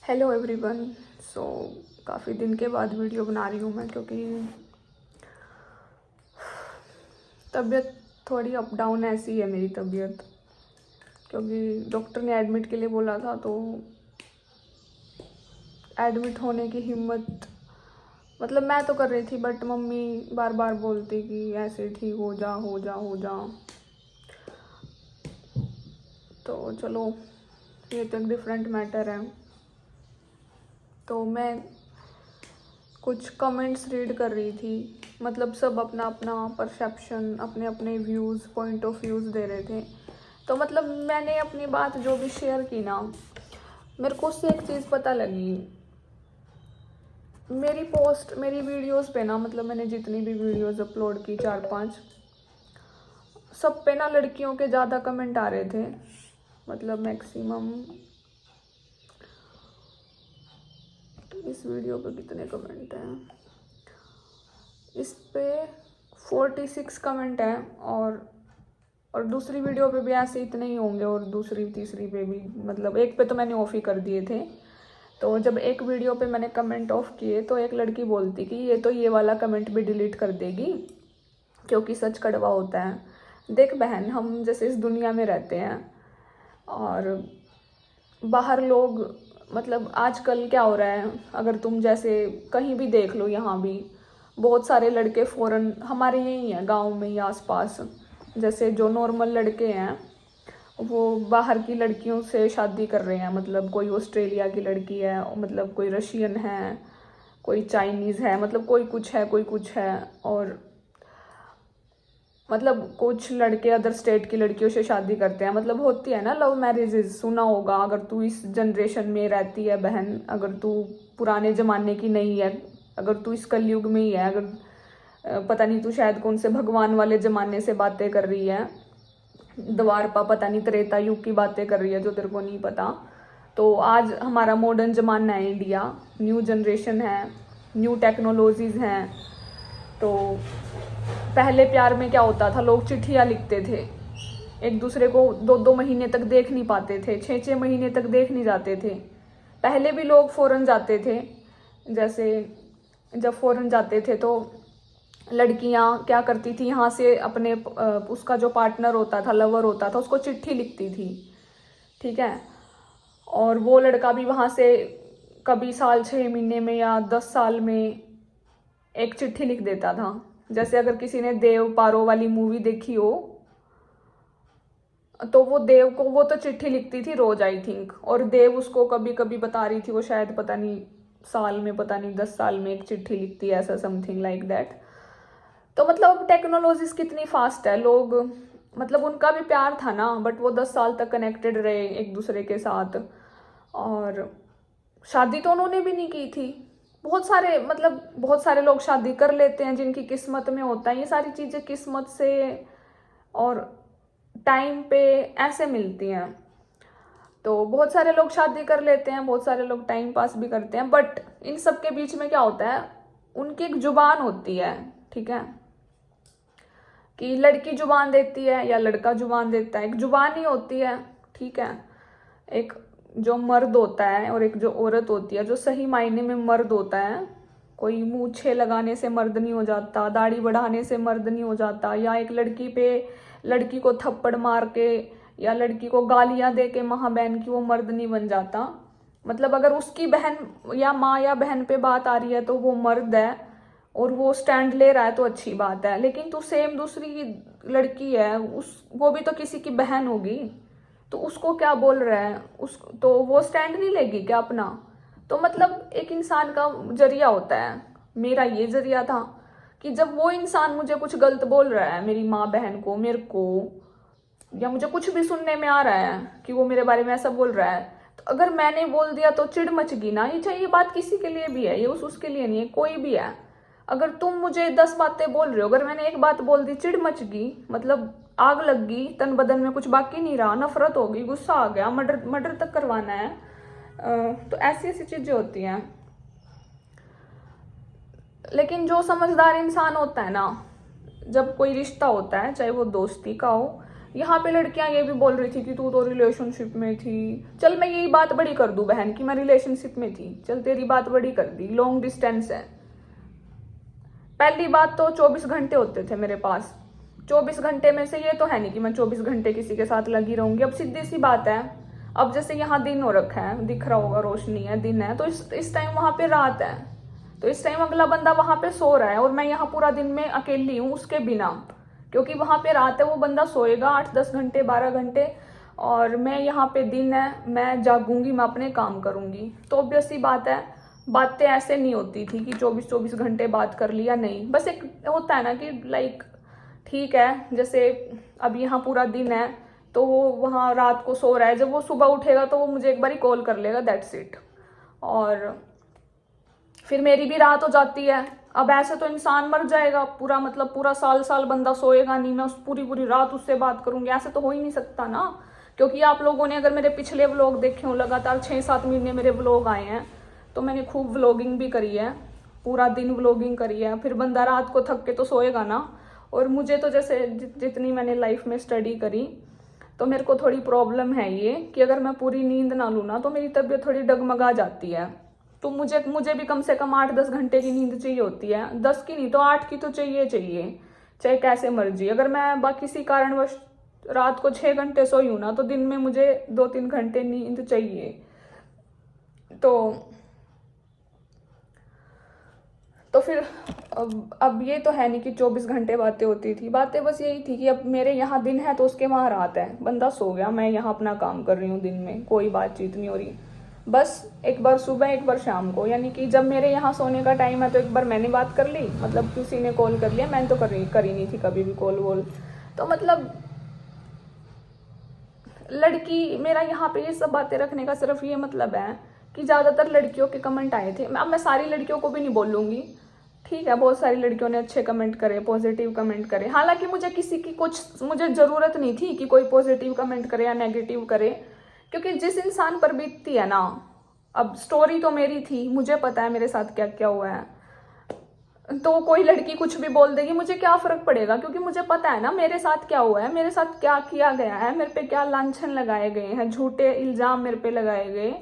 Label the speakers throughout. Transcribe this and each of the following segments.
Speaker 1: Hello everyone. सो काफ़ी दिन के बाद वीडियो बना रही हूँ मैं, क्योंकि तबीयत थोड़ी अप डाउन ऐसी है मेरी तबीयत। क्योंकि डॉक्टर ने एडमिट के लिए बोला था, तो एडमिट होने की हिम्मत मतलब मैं तो कर रही थी, बट मम्मी बार बार बोलती कि ऐसे ठीक हो जा हो जा हो जा। तो चलो, ये तो एक डिफरेंट मैटर है। तो मैं कुछ कमेंट्स रीड कर रही थी, मतलब सब अपना अपना परसेप्शन, अपने अपने व्यूज़, पॉइंट ऑफ व्यूज़ दे रहे थे। तो मतलब मैंने अपनी बात जो भी शेयर की ना, मेरे को उससे एक चीज़ पता लगी। मेरी वीडियोस पे ना, मतलब मैंने जितनी भी वीडियोस अपलोड की 4-5, सब पे ना लड़कियों के ज़्यादा कमेंट आ रहे थे। मतलब मैक्सिमम इस वीडियो पे कितने कमेंट हैं, इस पे 46 कमेंट हैं, और दूसरी वीडियो पे भी ऐसे इतने ही होंगे, और दूसरी तीसरी पे भी, मतलब एक पे तो मैंने ऑफ ही कर दिए थे। तो जब एक वीडियो पे मैंने कमेंट ऑफ किए, तो एक लड़की बोलती कि ये तो ये वाला कमेंट भी डिलीट कर देगी, क्योंकि सच कड़वा होता है। देख बहन, हम जैसे इस दुनिया में रहते हैं, और बाहर लोग, मतलब आजकल क्या हो रहा है, अगर तुम जैसे कहीं भी देख लो, यहाँ भी बहुत सारे लड़के फ़ॉरेन, हमारे यही हैं गांव में या आसपास, जैसे जो नॉर्मल लड़के हैं वो बाहर की लड़कियों से शादी कर रहे हैं। मतलब कोई ऑस्ट्रेलिया की लड़की है, मतलब कोई रशियन है, कोई चाइनीज़ है, मतलब कोई कुछ है, कोई कुछ है। और मतलब कुछ लड़के अदर स्टेट की लड़कियों से शादी करते हैं। मतलब होती है ना लव मैरिजेस, सुना होगा। अगर तू इस जनरेशन में रहती है बहन, अगर तू पुराने ज़माने की नहीं है, अगर तू इस कलयुग में ही है, अगर पता नहीं तू शायद कौन से भगवान वाले ज़माने से बातें कर रही है, द्वारपा पता नहीं त्रेता युग की बातें कर रही है, जो तेरे को नहीं पता। तो आज हमारा मॉडर्न ज़माना है, इंडिया न्यू जनरेशन है, न्यू टेक्नोलॉजीज़ हैं। तो पहले प्यार में क्या होता था, लोग चिट्ठियाँ लिखते थे, एक दूसरे को 2-2 महीने तक देख नहीं पाते थे, 6-6 महीने तक देख नहीं जाते थे। पहले भी लोग फ़ॉरेन जाते थे, जैसे जब फ़ॉरेन जाते थे तो लड़कियां क्या करती थी, यहाँ से अपने उसका जो पार्टनर होता था, लवर होता था, उसको चिट्ठी लिखती थी, ठीक है। और वो लड़का भी वहाँ से कभी साल 6 महीने में या 10 साल में एक चिट्ठी लिख देता था। जैसे अगर किसी ने देव पारो वाली मूवी देखी हो, तो वो देव को, वो तो चिट्ठी लिखती थी रोज आई थिंक, और देव उसको कभी कभी बता रही थी, वो शायद पता नहीं साल में, पता नहीं 10 साल में एक चिट्ठी लिखती है, ऐसा समथिंग लाइक दैट। तो मतलब टेक्नोलॉजीज कितनी फास्ट है। लोग, मतलब उनका भी प्यार था ना, बट वो 10 साल तक कनेक्टेड रहे एक दूसरे के साथ, और शादी तो उन्होंने भी नहीं की थी। बहुत सारे, मतलब बहुत सारे लोग शादी कर लेते हैं जिनकी किस्मत में होता है। ये सारी चीज़ें किस्मत से और टाइम पे ऐसे मिलती हैं। तो बहुत सारे लोग शादी कर लेते हैं, बहुत सारे लोग टाइम पास भी करते हैं, बट इन सब के बीच में क्या होता है, उनकी एक जुबान होती है, ठीक है। कि लड़की जुबान देती है या लड़का जुबान देता है, एक जुबान ही होती है, ठीक है। एक जो मर्द होता है और एक जो औरत होती है, जो सही मायने में मर्द होता है। कोई मूछें लगाने से मर्द नहीं हो जाता, दाढ़ी बढ़ाने से मर्द नहीं हो जाता, या एक लड़की पे, लड़की को थप्पड़ मार के या लड़की को गालियां दे के माँ बहन की वो मर्द नहीं बन जाता। मतलब अगर उसकी बहन या माँ या बहन पे बात आ रही है तो वो मर्द है और वो स्टैंड ले रहा है, तो अच्छी बात है। लेकिन तो सेम दूसरी लड़की है, उस वो भी तो किसी की बहन होगी, तो उसको क्या बोल रहा है, उस तो वो स्टैंड नहीं लेगी क्या अपना? तो मतलब एक इंसान का जरिया होता है। मेरा ये जरिया था कि जब वो इंसान मुझे कुछ गलत बोल रहा है, मेरी माँ बहन को, मेरे को, या मुझे कुछ भी सुनने में आ रहा है कि वो मेरे बारे में ऐसा बोल रहा है, तो अगर मैंने बोल दिया तो चिढ़ मच गई ना। ये चाहिए, ये बात किसी के लिए भी है, ये उसके लिए नहीं है, कोई भी है। अगर तुम मुझे 10 बातें बोल रहे हो, अगर मैंने एक बात बोल दी, चिढ़ मच गई, मतलब आग लग गई, तन बदन में कुछ बाकी नहीं रहा, नफरत हो गई, गुस्सा आ गया, मर्डर मर्डर तक करवाना है, तो ऐसी ऐसी चीजें होती हैं। लेकिन जो समझदार इंसान होता है ना, जब कोई रिश्ता होता है, चाहे वो दोस्ती का हो यहाँ पे लड़कियां ये भी बोल रही थी कि तू तो रिलेशनशिप में थी। चल मैं यही बात बड़ी कर दूं बहन कि मैं रिलेशनशिप में थी, चल तेरी बात बड़ी कर दी, लॉन्ग डिस्टेंस है। पहली बात तो 24 घंटे होते थे मेरे पास, 24 घंटे में से ये तो है नहीं कि मैं 24 घंटे किसी के साथ लगी रहूंगी। अब सीधी सी बात है, अब जैसे यहाँ दिन हो रखा है, दिख रहा होगा रोशनी है, दिन है, तो इस टाइम वहां पे रात है, तो इस टाइम अगला बंदा वहां पे सो रहा है और मैं यहाँ पूरा दिन में अकेली हूँ उसके बिना, क्योंकि वहां पे रात है, वो बंदा सोएगा 8-10 घंटे 12 घंटे, और मैं यहाँ पे दिन है, मैं जागूंगी, मैं अपने काम करूंगी। तो ऑब्वियस सी बात है, बातें ऐसे नहीं होती थी कि 24-24 घंटे बात कर लिया, नहीं, बस एक होता है ना कि लाइक ठीक है, जैसे अब यहाँ पूरा दिन है तो वो वहाँ रात को सो रहा है, जब वो सुबह उठेगा तो वो मुझे एक बारी कॉल कर लेगा, दैट्स इट, और फिर मेरी भी रात हो जाती है। अब ऐसे तो इंसान मर जाएगा पूरा, मतलब पूरा साल बंदा सोएगा नहीं, मैं उस पूरी रात उससे बात करूंगी, ऐसे तो हो ही नहीं सकता ना। क्योंकि आप लोगों ने अगर मेरे पिछले व्लॉग देखे हो, लगातार 6-7 महीने मेरे व्लॉग आए हैं, तो मैंने खूब व्लॉगिंग भी करी है, पूरा दिन व्लॉगिंग करी है, फिर बंदा रात को थक के तो सोएगा ना। और मुझे तो जैसे जितनी मैंने लाइफ में स्टडी करी, तो मेरे को थोड़ी प्रॉब्लम है ये कि अगर मैं पूरी नींद ना लूँ ना तो मेरी तबीयत थोड़ी डगमगा जाती है। तो मुझे भी कम से कम 8-10 घंटे की नींद चाहिए होती है, 10 की नहीं तो 8 की तो चाहिए, चाहे कैसे मर्जी। अगर मैं किसी कारणवश रात को 6 घंटे सोई हूँ ना, तो दिन में मुझे 2-3 घंटे नींद चाहिए। तो फिर अब ये तो है नहीं कि 24 घंटे बातें होती थी, बातें बस यही थी कि अब मेरे यहाँ दिन है तो उसके वहाँ रात है, बंदा सो गया, मैं यहाँ अपना काम कर रही हूँ, दिन में कोई बातचीत नहीं हो रही, बस एक बार सुबह एक बार शाम को, यानी कि जब मेरे यहाँ सोने का टाइम है तो एक बार मैंने बात कर ली, मतलब किसी ने कॉल कर लिया, मैंने तो करी नहीं थी कभी भी कॉल वॉल। तो मतलब लड़की, मेरा यहाँ पे ये सब बातें रखने का सिर्फ ये मतलब है कि ज़्यादातर लड़कियों के कमेंट आए थे, अब मैं सारी लड़कियों को भी नहीं बोलूँगी, ठीक है, बहुत सारी लड़कियों ने अच्छे कमेंट करे, पॉजिटिव कमेंट करे, हालांकि मुझे किसी की मुझे ज़रूरत नहीं थी कि कोई पॉजिटिव कमेंट करे या नेगेटिव करे, क्योंकि जिस इंसान पर बीतती है ना, अब स्टोरी तो मेरी थी, मुझे पता है मेरे साथ क्या क्या हुआ है, तो कोई लड़की कुछ भी बोल देगी, मुझे क्या फर्क पड़ेगा, क्योंकि मुझे पता है ना मेरे साथ क्या हुआ है, मेरे साथ क्या किया गया है, मेरे पे क्या लांछन लगाए गए हैं, झूठे इल्जाम मेरे पे लगाए गए,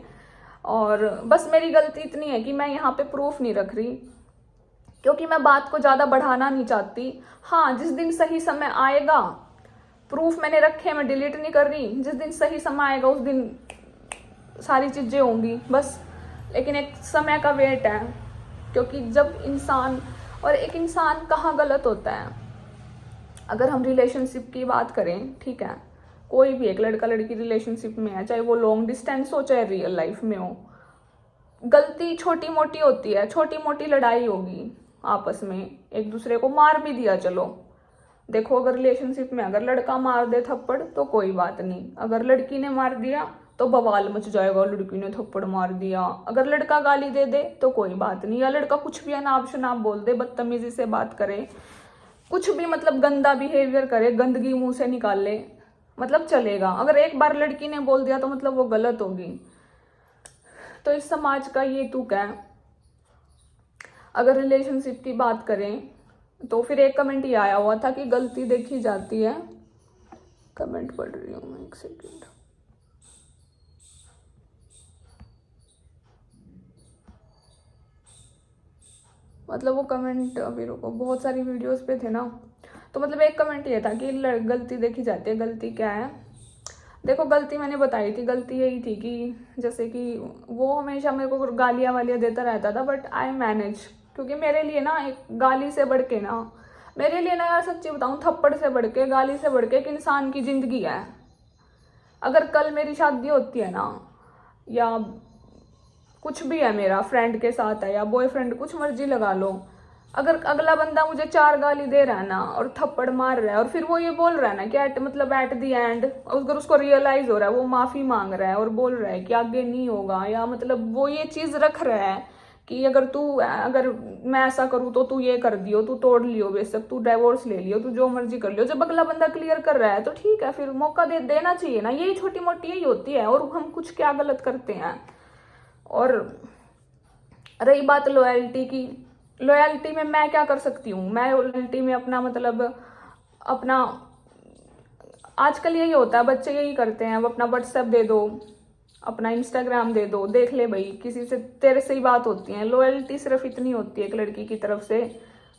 Speaker 1: और बस मेरी गलती इतनी है कि मैं यहाँ पे प्रूफ नहीं रख रही, क्योंकि मैं बात को ज़्यादा बढ़ाना नहीं चाहती। हाँ, जिस दिन सही समय आएगा, प्रूफ मैंने रखे, मैं डिलीट नहीं कर रही, जिस दिन सही समय आएगा उस दिन सारी चीज़ें होंगी बस, लेकिन एक समय का वेट है, क्योंकि जब इंसान, और एक इंसान कहाँ गलत होता है, अगर हम रिलेशनशिप की बात करें, ठीक है, कोई भी एक लड़का लड़की रिलेशनशिप में है, चाहे वो लॉन्ग डिस्टेंस हो चाहे रियल लाइफ में हो, गलती छोटी मोटी होती है, छोटी मोटी लड़ाई होगी आपस में, एक दूसरे को मार भी दिया, चलो देखो, अगर रिलेशनशिप में अगर लड़का मार दे थप्पड़ तो कोई बात नहीं, अगर लड़की ने मार दिया तो बवाल मच जाएगा, लड़की ने थप्पड़ मार दिया, अगर लड़का गाली दे दे तो कोई बात नहीं, या लड़का कुछ भी अनाप शनाप बोल दे, बदतमीजी से बात करे, कुछ भी मतलब गंदा बिहेवियर करे, गंदगी मुंह से निकाल ले, मतलब चलेगा। अगर एक बार लड़की ने बोल दिया तो मतलब वो गलत होगी। तो इस समाज का ये तुक है। अगर रिलेशनशिप की बात करें तो फिर एक कमेंट ये आया हुआ था कि गलती देखी जाती है, कमेंट पढ़ रही हूँ मैं, एक सेकेंड, मतलब वो कमेंट अभी रुको, बहुत सारी वीडियोस पे थे ना, तो मतलब एक कमेंट ये था कि गलती देखी जाती है, गलती क्या है, देखो गलती मैंने बताई थी, गलती यही थी कि जैसे कि वो हमेशा मेरे को गालियाँ वालियाँ देता रहता था, बट आई मैनेज, क्योंकि मेरे लिए ना एक गाली से बढ़ के ना, मेरे लिए ना यार सच्ची बताऊँ, थप्पड़ से बढ़ के, गाली से बढ़ के एक इंसान की जिंदगी है। अगर कल मेरी शादी होती है ना, या कुछ भी है, मेरा फ्रेंड के साथ है या बॉयफ्रेंड, कुछ मर्जी लगा लो, अगर अगला बंदा मुझे 4 गाली दे रहा है ना और थप्पड़ मार रहा है, और फिर वो ये बोल रहा है ना कि एट दी एंड, अगर उसको रियलाइज हो रहा है, वो माफी मांग रहा है और बोल रहा है कि आगे नहीं होगा, या मतलब वो ये चीज रख रहा है कि अगर मैं ऐसा करूँ तो तू ये कर दियो, तू तोड़ लियो, बेशक तू डिवोर्स ले लियो, तू जो मर्जी कर लियो, जब अगला बंदा क्लियर कर रहा है तो ठीक है, फिर मौका देना चाहिए ना, यही छोटी मोटी यही होती है, और हम कुछ क्या गलत करते हैं। और रही बात लॉयल्टी की, लॉयल्टी में मैं क्या कर सकती हूँ, मैं लॉयल्टी में अपना मतलब अपना आजकल यही होता है, बच्चे यही करते हैं, अब अपना व्हाट्सएप दे दो, अपना इंस्टाग्राम दे दो, देख ले भाई, किसी से तेरे से ही बात होती है। लॉयल्टी सिर्फ इतनी होती है एक लड़की की तरफ से।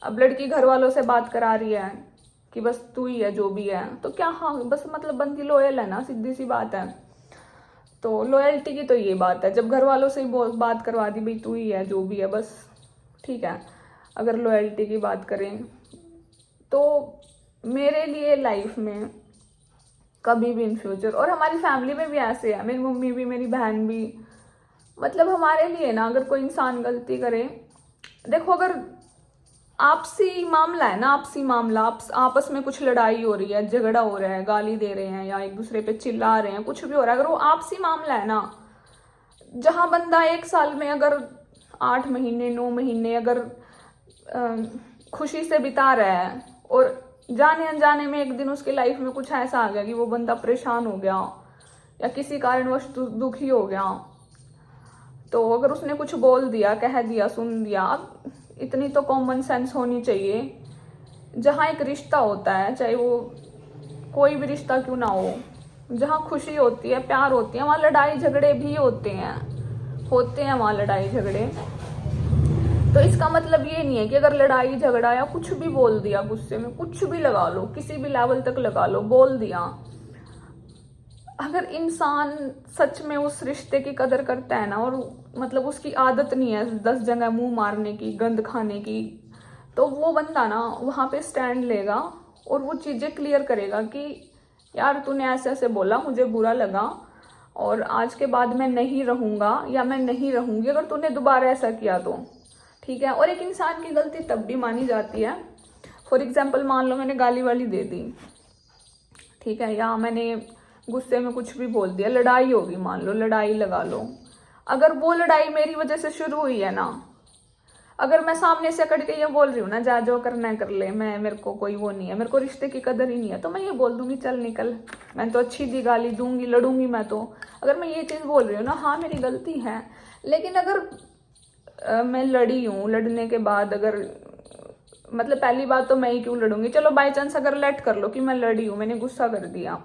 Speaker 1: अब लड़की घर वालों से बात करा रही है कि बस तू ही है जो भी है, तो क्या, हाँ बस मतलब बंदी लॉयल है ना, सीधी सी बात है। तो लॉयल्टी की तो ये बात है, जब घर वालों से ही बात करवा दी भाई तू ही है जो भी है, बस ठीक है। अगर लॉयल्टी की बात करें तो मेरे लिए लाइफ में कभी भी इन फ्यूचर, और हमारी फैमिली में भी ऐसे है, मेरी मम्मी भी मेरी बहन भी, मतलब हमारे लिए ना अगर कोई इंसान गलती करे, देखो अगर आपसी मामला है ना, आपसी मामला, आपस में कुछ लड़ाई हो रही है, झगड़ा हो रहा है, गाली दे रहे हैं या एक दूसरे पे चिल्ला रहे हैं, कुछ भी हो रहा है, अगर वो आपसी मामला है ना, जहां बंदा 1 साल में अगर 8 महीने 9 महीने अगर खुशी से बिता रहा है, और जाने अनजाने में एक दिन उसकी लाइफ में कुछ ऐसा आ गया कि वो बंदा परेशान हो गया या किसी कारणवश दुखी हो गया, तो अगर उसने कुछ बोल दिया, कह दिया, सुन दिया, अब इतनी तो कॉमन सेंस होनी चाहिए। जहाँ एक रिश्ता होता है, चाहे वो कोई भी रिश्ता क्यों ना हो, जहाँ खुशी होती है, प्यार होती है, वहाँ लड़ाई झगड़े भी होते हैं वहाँ लड़ाई झगड़े। तो इसका मतलब ये नहीं है कि अगर लड़ाई झगड़ा या कुछ भी बोल दिया, गुस्से में कुछ भी लगा लो, किसी भी लेवल तक लगा लो, बोल दिया, अगर इंसान सच में उस रिश्ते की कदर करता है ना, और मतलब उसकी आदत नहीं है 10 जगह मुंह मारने की, गंद खाने की, तो वो बंदा ना वहाँ पे स्टैंड लेगा और वो चीज़ें क्लियर करेगा कि यार तूने ऐसे ऐसे बोला, मुझे बुरा लगा, और आज के बाद मैं नहीं रहूँगा या मैं नहीं रहूँगी अगर तूने दोबारा ऐसा किया तो, ठीक है। और एक इंसान की गलती तब भी मानी जाती है, फॉर एग्जाम्पल मान लो मैंने गाली वाली दे दी, ठीक है, या मैंने गुस्से में कुछ भी बोल दिया, लड़ाई होगी, मान लो लड़ाई लगा लो, अगर वो लड़ाई मेरी वजह से शुरू हुई है ना, अगर मैं सामने से कट के ये बोल रही हूँ ना, जा जो करना है कर ले, मेरे को कोई वो नहीं है, मेरे को रिश्ते की कदर ही नहीं है, तो मैं ये बोल दूंगी चल निकल, मैं तो अच्छी दी गाली दूंगी, लड़ूंगी मैं तो, अगर मैं ये चीज़ बोल रही हूँ ना, हाँ मेरी गलती है। लेकिन अगर मैं लड़ी हूँ, लड़ने के बाद अगर मतलब पहली बात तो मैं ही क्यों लड़ूंगी, चलो बाई चांस अगर लेट कर लो कि मैं लड़ी हूँ, मैंने गुस्सा कर दिया,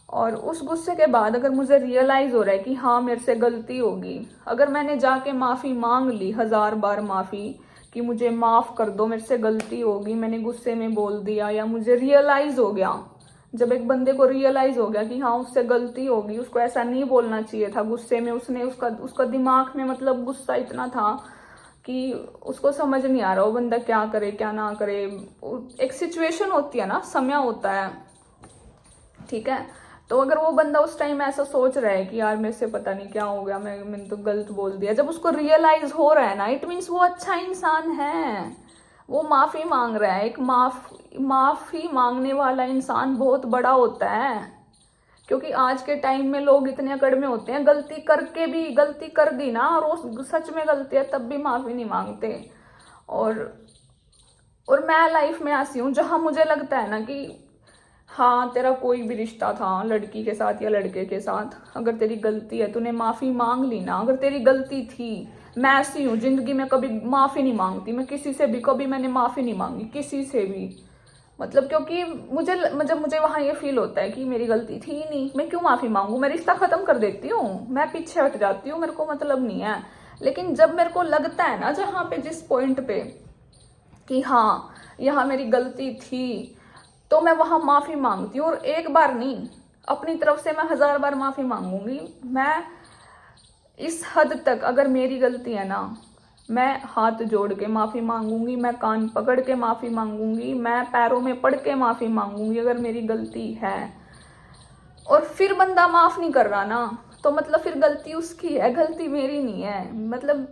Speaker 1: और उस गुस्से के बाद अगर मुझे रियलाइज हो रहा है कि हाँ मेरे से गलती होगी, अगर मैंने जाके माफ़ी मांग ली 1000 बार माफ़ी कि मुझे माफ़ कर दो, मेरे से गलती होगी, मैंने गुस्से में बोल दिया, या मुझे रियलाइज हो गया, जब एक बंदे को रियलाइज हो गया कि हाँ उससे गलती होगी, उसको ऐसा नहीं बोलना चाहिए था गुस्से में, उसने उसका दिमाग में मतलब गुस्सा इतना था कि उसको समझ नहीं आ रहा वो बंदा क्या करे क्या ना करे, एक सिचुएशन होती है ना, समय होता है, ठीक है। तो अगर वो बंदा उस टाइम ऐसा सोच रहा है कि यार मेरे से पता नहीं क्या हो गया, मैंने तो गलत बोल दिया, जब उसको रियलाइज हो रहा है ना, इट मीन्स वो अच्छा इंसान है, वो माफ़ी मांग रहा है। एक माफ़ी मांगने वाला इंसान बहुत बड़ा होता है, क्योंकि आज के टाइम में लोग इतने अकड़ में होते हैं, गलती करके भी, गलती कर दी ना और वो सच में गलती है तब भी माफ़ी नहीं मांगते। और मैं लाइफ में ऐसी हूँ जहाँ मुझे लगता है ना कि हाँ तेरा कोई भी रिश्ता था लड़की के साथ या लड़के के साथ, अगर तेरी गलती है, तूने माफ़ी मांग ली ना, अगर तेरी गलती थी, मैं ऐसी हूँ जिंदगी में कभी माफ़ी नहीं मांगती, मैं किसी से भी कभी मैंने माफ़ी नहीं मांगी किसी से भी, मतलब क्योंकि मुझे वहाँ ये फील होता है कि मेरी गलती थी ही नहीं, मैं क्यों माफ़ी मांगू, मैं रिश्ता ख़त्म कर देती हूँ, मैं पीछे हट जाती हूँ, मेरे को मतलब नहीं है। लेकिन जब मेरे को लगता है ना, जहाँ पे जिस पॉइंट पे कि हाँ यहाँ मेरी गलती थी, तो मैं वहाँ माफ़ी मांगती हूँ, और एक बार नहीं, अपनी तरफ से मैं 1000 बार माफ़ी मांगूंगी। मैं इस हद तक, अगर मेरी गलती है ना, मैं हाथ जोड़ के माफ़ी मांगूंगी, मैं कान पकड़ के माफ़ी मांगूंगी, मैं पैरों में पड़ के माफ़ी मांगूंगी अगर मेरी गलती है। और फिर बंदा माफ़ नहीं कर रहा ना, तो मतलब फिर गलती उसकी है, गलती मेरी नहीं है। मतलब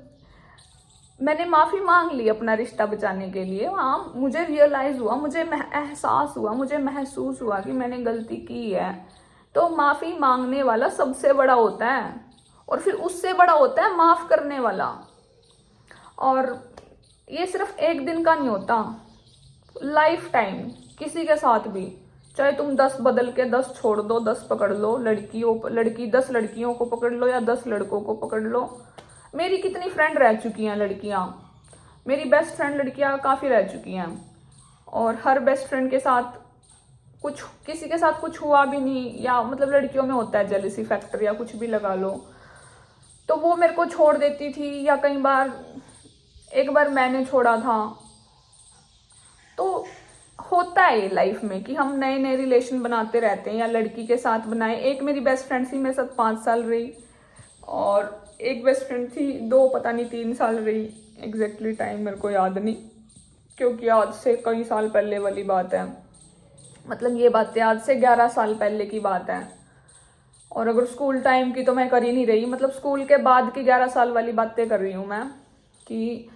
Speaker 1: मैंने माफ़ी मांग ली अपना रिश्ता बचाने के लिए, हाँ मुझे रियलाइज़ हुआ, मुझे एहसास हुआ, मुझे महसूस हुआ कि मैंने गलती की है, तो माफ़ी मांगने वाला सबसे बड़ा होता है, और फिर उससे बड़ा होता है माफ़ करने वाला। और ये सिर्फ एक दिन का नहीं होता, लाइफ टाइम किसी के साथ भी, चाहे तुम 10 बदल के 10 छोड़ दो, 10 पकड़ लो, 10 लड़कियों को पकड़ लो या 10 लड़कों को पकड़ लो। मेरी कितनी फ्रेंड रह चुकी हैं लड़कियां, मेरी बेस्ट फ्रेंड लड़कियां काफ़ी रह चुकी हैं, और हर बेस्ट फ्रेंड के साथ कुछ किसी के साथ कुछ हुआ भी नहीं, या मतलब लड़कियों में होता है जेलसी फैक्टर या कुछ भी लगा लो, तो वो मेरे को छोड़ देती थी, या कई बार एक बार मैंने छोड़ा था। तो होता है ये लाइफ में कि हम नए नए रिलेशन बनाते रहते हैं, या लड़की के साथ बनाए। एक मेरी बेस्ट फ्रेंड थी, मेरे साथ 5 साल रही, और एक बेस्ट फ्रेंड थी 2 पता नहीं 3 साल रही। एग्जैक्टली टाइम मेरे को याद नहीं, क्योंकि आज से कई साल पहले वाली बात है, मतलब ये बातें आज से 11 साल पहले की बात है। और अगर स्कूल टाइम की तो मैं कर ही नहीं रही, मतलब स्कूल के बाद की 11 साल वाली बातें कर रही हूँ मैं, कि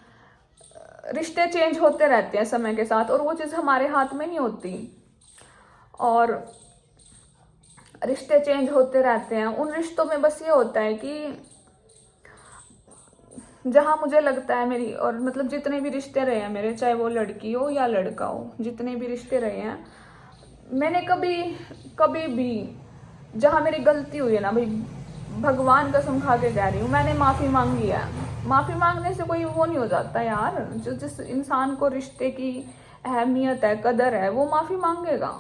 Speaker 1: रिश्ते चेंज होते रहते हैं समय के साथ, और वो चीज़ हमारे हाथ में नहीं होती। और रिश्ते चेंज होते रहते हैं, उन रिश्तों में बस ये होता है कि जहाँ मुझे लगता है मेरी, और मतलब जितने भी रिश्ते रहे हैं मेरे, चाहे वो लड़की हो या लड़का हो, जितने भी रिश्ते रहे हैं, मैंने कभी भी जहाँ मेरी गलती हुई है ना भाई, भगवान कसम खा के कह रही हूँ, मैंने माफ़ी मांगी है। माफ़ी मांगने से कोई वो नहीं हो जाता यार। जिस इंसान को रिश्ते की अहमियत है, कदर है, वो माफ़ी मांगेगा।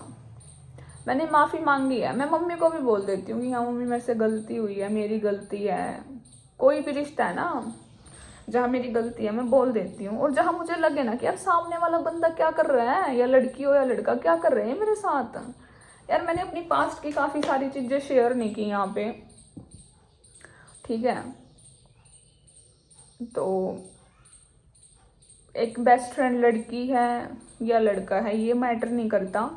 Speaker 1: मैंने माफ़ी मांगी है। मैं मम्मी को भी बोल देती हूँ कि हाँ मम्मी मेरे से गलती हुई है, मेरी गलती है। कोई भी रिश्ता है ना जहाँ मेरी गलती है, मैं बोल देती हूँ। और जहाँ मुझे लगे ना कि यार सामने वाला बंदा क्या कर रहा है, या लड़की हो या लड़का क्या कर रहे हैं मेरे साथ, यार मैंने अपनी पास्ट की काफ़ी सारी चीज़ें शेयर नहीं की यहाँ पे, ठीक है। तो एक बेस्ट फ्रेंड लड़की है या लड़का है, ये मैटर नहीं करता।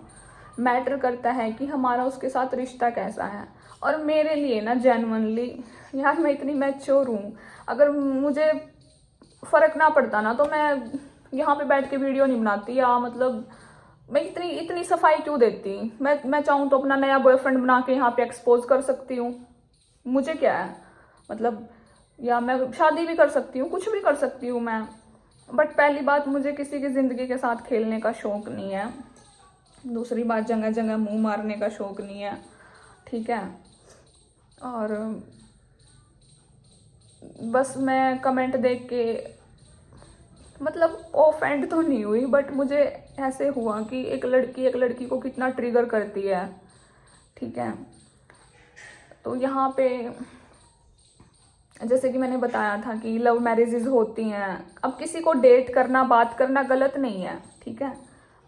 Speaker 1: मैटर करता है कि हमारा उसके साथ रिश्ता कैसा है। और मेरे लिए ना जेन्युइनली यार, मैं इतनी मैच्योर हूँ, अगर मुझे फ़र्क ना पड़ता ना तो मैं यहाँ पे बैठ के वीडियो नहीं बनाती, या मतलब मैं इतनी सफाई क्यों देती। मैं चाहूँ तो अपना नया बॉयफ्रेंड बना के यहाँ पे एक्सपोज कर सकती हूँ, मुझे क्या है मतलब, या मैं शादी भी कर सकती हूँ, कुछ भी कर सकती हूँ मैं। बट पहली बात, मुझे किसी की ज़िंदगी के साथ खेलने का शौक़ नहीं है। दूसरी बात, जगह जगह मुंह मारने का शौक़ नहीं है, ठीक है। और बस मैं कमेंट देख के मतलब ऑफेंड तो नहीं हुई, बट मुझे ऐसे हुआ कि एक लड़की को कितना ट्रिगर करती है, ठीक है। तो यहाँ पे जैसे कि मैंने बताया था कि लव मैरिजेज होती हैं। अब किसी को डेट करना, बात करना गलत नहीं है, ठीक है।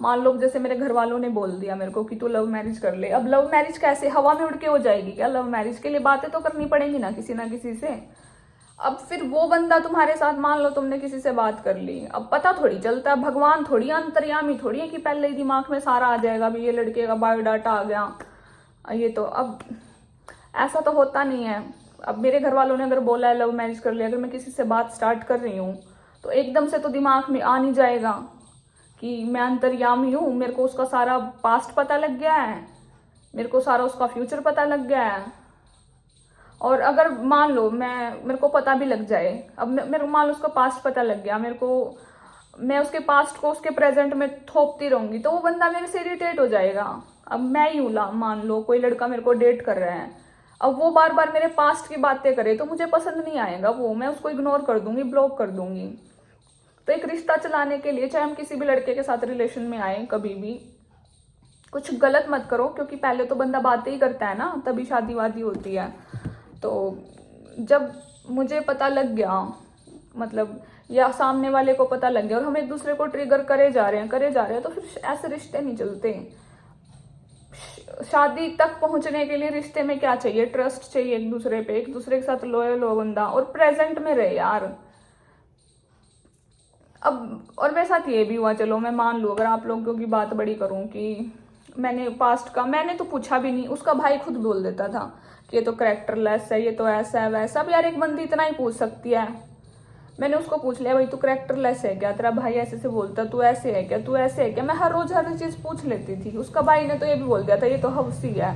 Speaker 1: मान लो जैसे मेरे घर वालों ने बोल दिया मेरे को कि तू लव मैरिज कर ले। अब लव मैरिज कैसे, हवा में उड़ के हो जाएगी क्या? लव मैरिज के लिए बातें तो करनी पड़ेंगी ना किसी से। अब फिर वो बंदा तुम्हारे साथ, मान लो तुमने किसी से बात कर ली, अब पता थोड़ी चलता, भगवान थोड़ी, अंतर्यामी थोड़ी है कि पहले ही दिमाग में सारा आ जाएगा भी ये लड़के का बायोडाटा आ गया ये तो। अब ऐसा तो होता नहीं है। अब मेरे घर वालों ने अगर बोला है लव मैरिज कर लिया, अगर मैं किसी से बात स्टार्ट कर रही हूँ तो एकदम से तो दिमाग में आ नहीं जाएगा कि मैं अंतर्यामी हूँ, मेरे को उसका सारा पास्ट पता लग गया है, मेरे को सारा उसका फ्यूचर पता लग गया है। और अगर मान लो मेरे को पता भी लग जाए, अब मेरे को मान लो उसका पास्ट पता लग गया, मैं उसके पास्ट को उसके प्रेजेंट में थोपती रहूंगी तो वो बंदा मेरे से इरिटेट हो जाएगा। अब मैं ही मान लो कोई लड़का मेरे को डेट कर रहा है, अब वो बार बार मेरे पास्ट की बातें करे तो मुझे पसंद नहीं आएगा, वो मैं उसको इग्नोर कर दूंगी, ब्लॉक कर दूंगी। तो एक रिश्ता चलाने के लिए, चाहे हम किसी भी लड़के के साथ रिलेशन में आए, कभी भी कुछ गलत मत करो, क्योंकि पहले तो बंदा बातें ही करता है ना, तभी शादी वादी होती है। तो जब मुझे पता लग गया, मतलब या सामने वाले को पता लग गया और हम एक दूसरे को ट्रिगर करे जा रहे हैं, तो फिर ऐसे रिश्ते नहीं चलते। शादी तक पहुंचने के लिए रिश्ते में क्या चाहिए? ट्रस्ट चाहिए एक दूसरे पे, एक दूसरे के साथ लॉयल हो बंदा, और प्रेजेंट में रहे यार। अब और मेरे साथ ये भी हुआ, चलो मैं मान लूँ, अगर आप लोगों की बात बड़ी करूँ कि मैंने पास्ट का, मैंने तो पूछा भी नहीं, उसका भाई खुद बोल देता था कि ये तो कैरेक्टरलेस है, ये तो ऐसा है वैसा। अब यार एक बंदी इतना ही पूछ सकती है। मैंने उसको पूछ लिया, भाई तू कैरेक्टरलेस है क्या? तेरा भाई ऐसे से बोलता, तू ऐसे है क्या, तू ऐसे है क्या? मैं हर रोज हर चीज पूछ लेती थी। उसका भाई ने तो ये भी बोल दिया था ये तो हवसी है।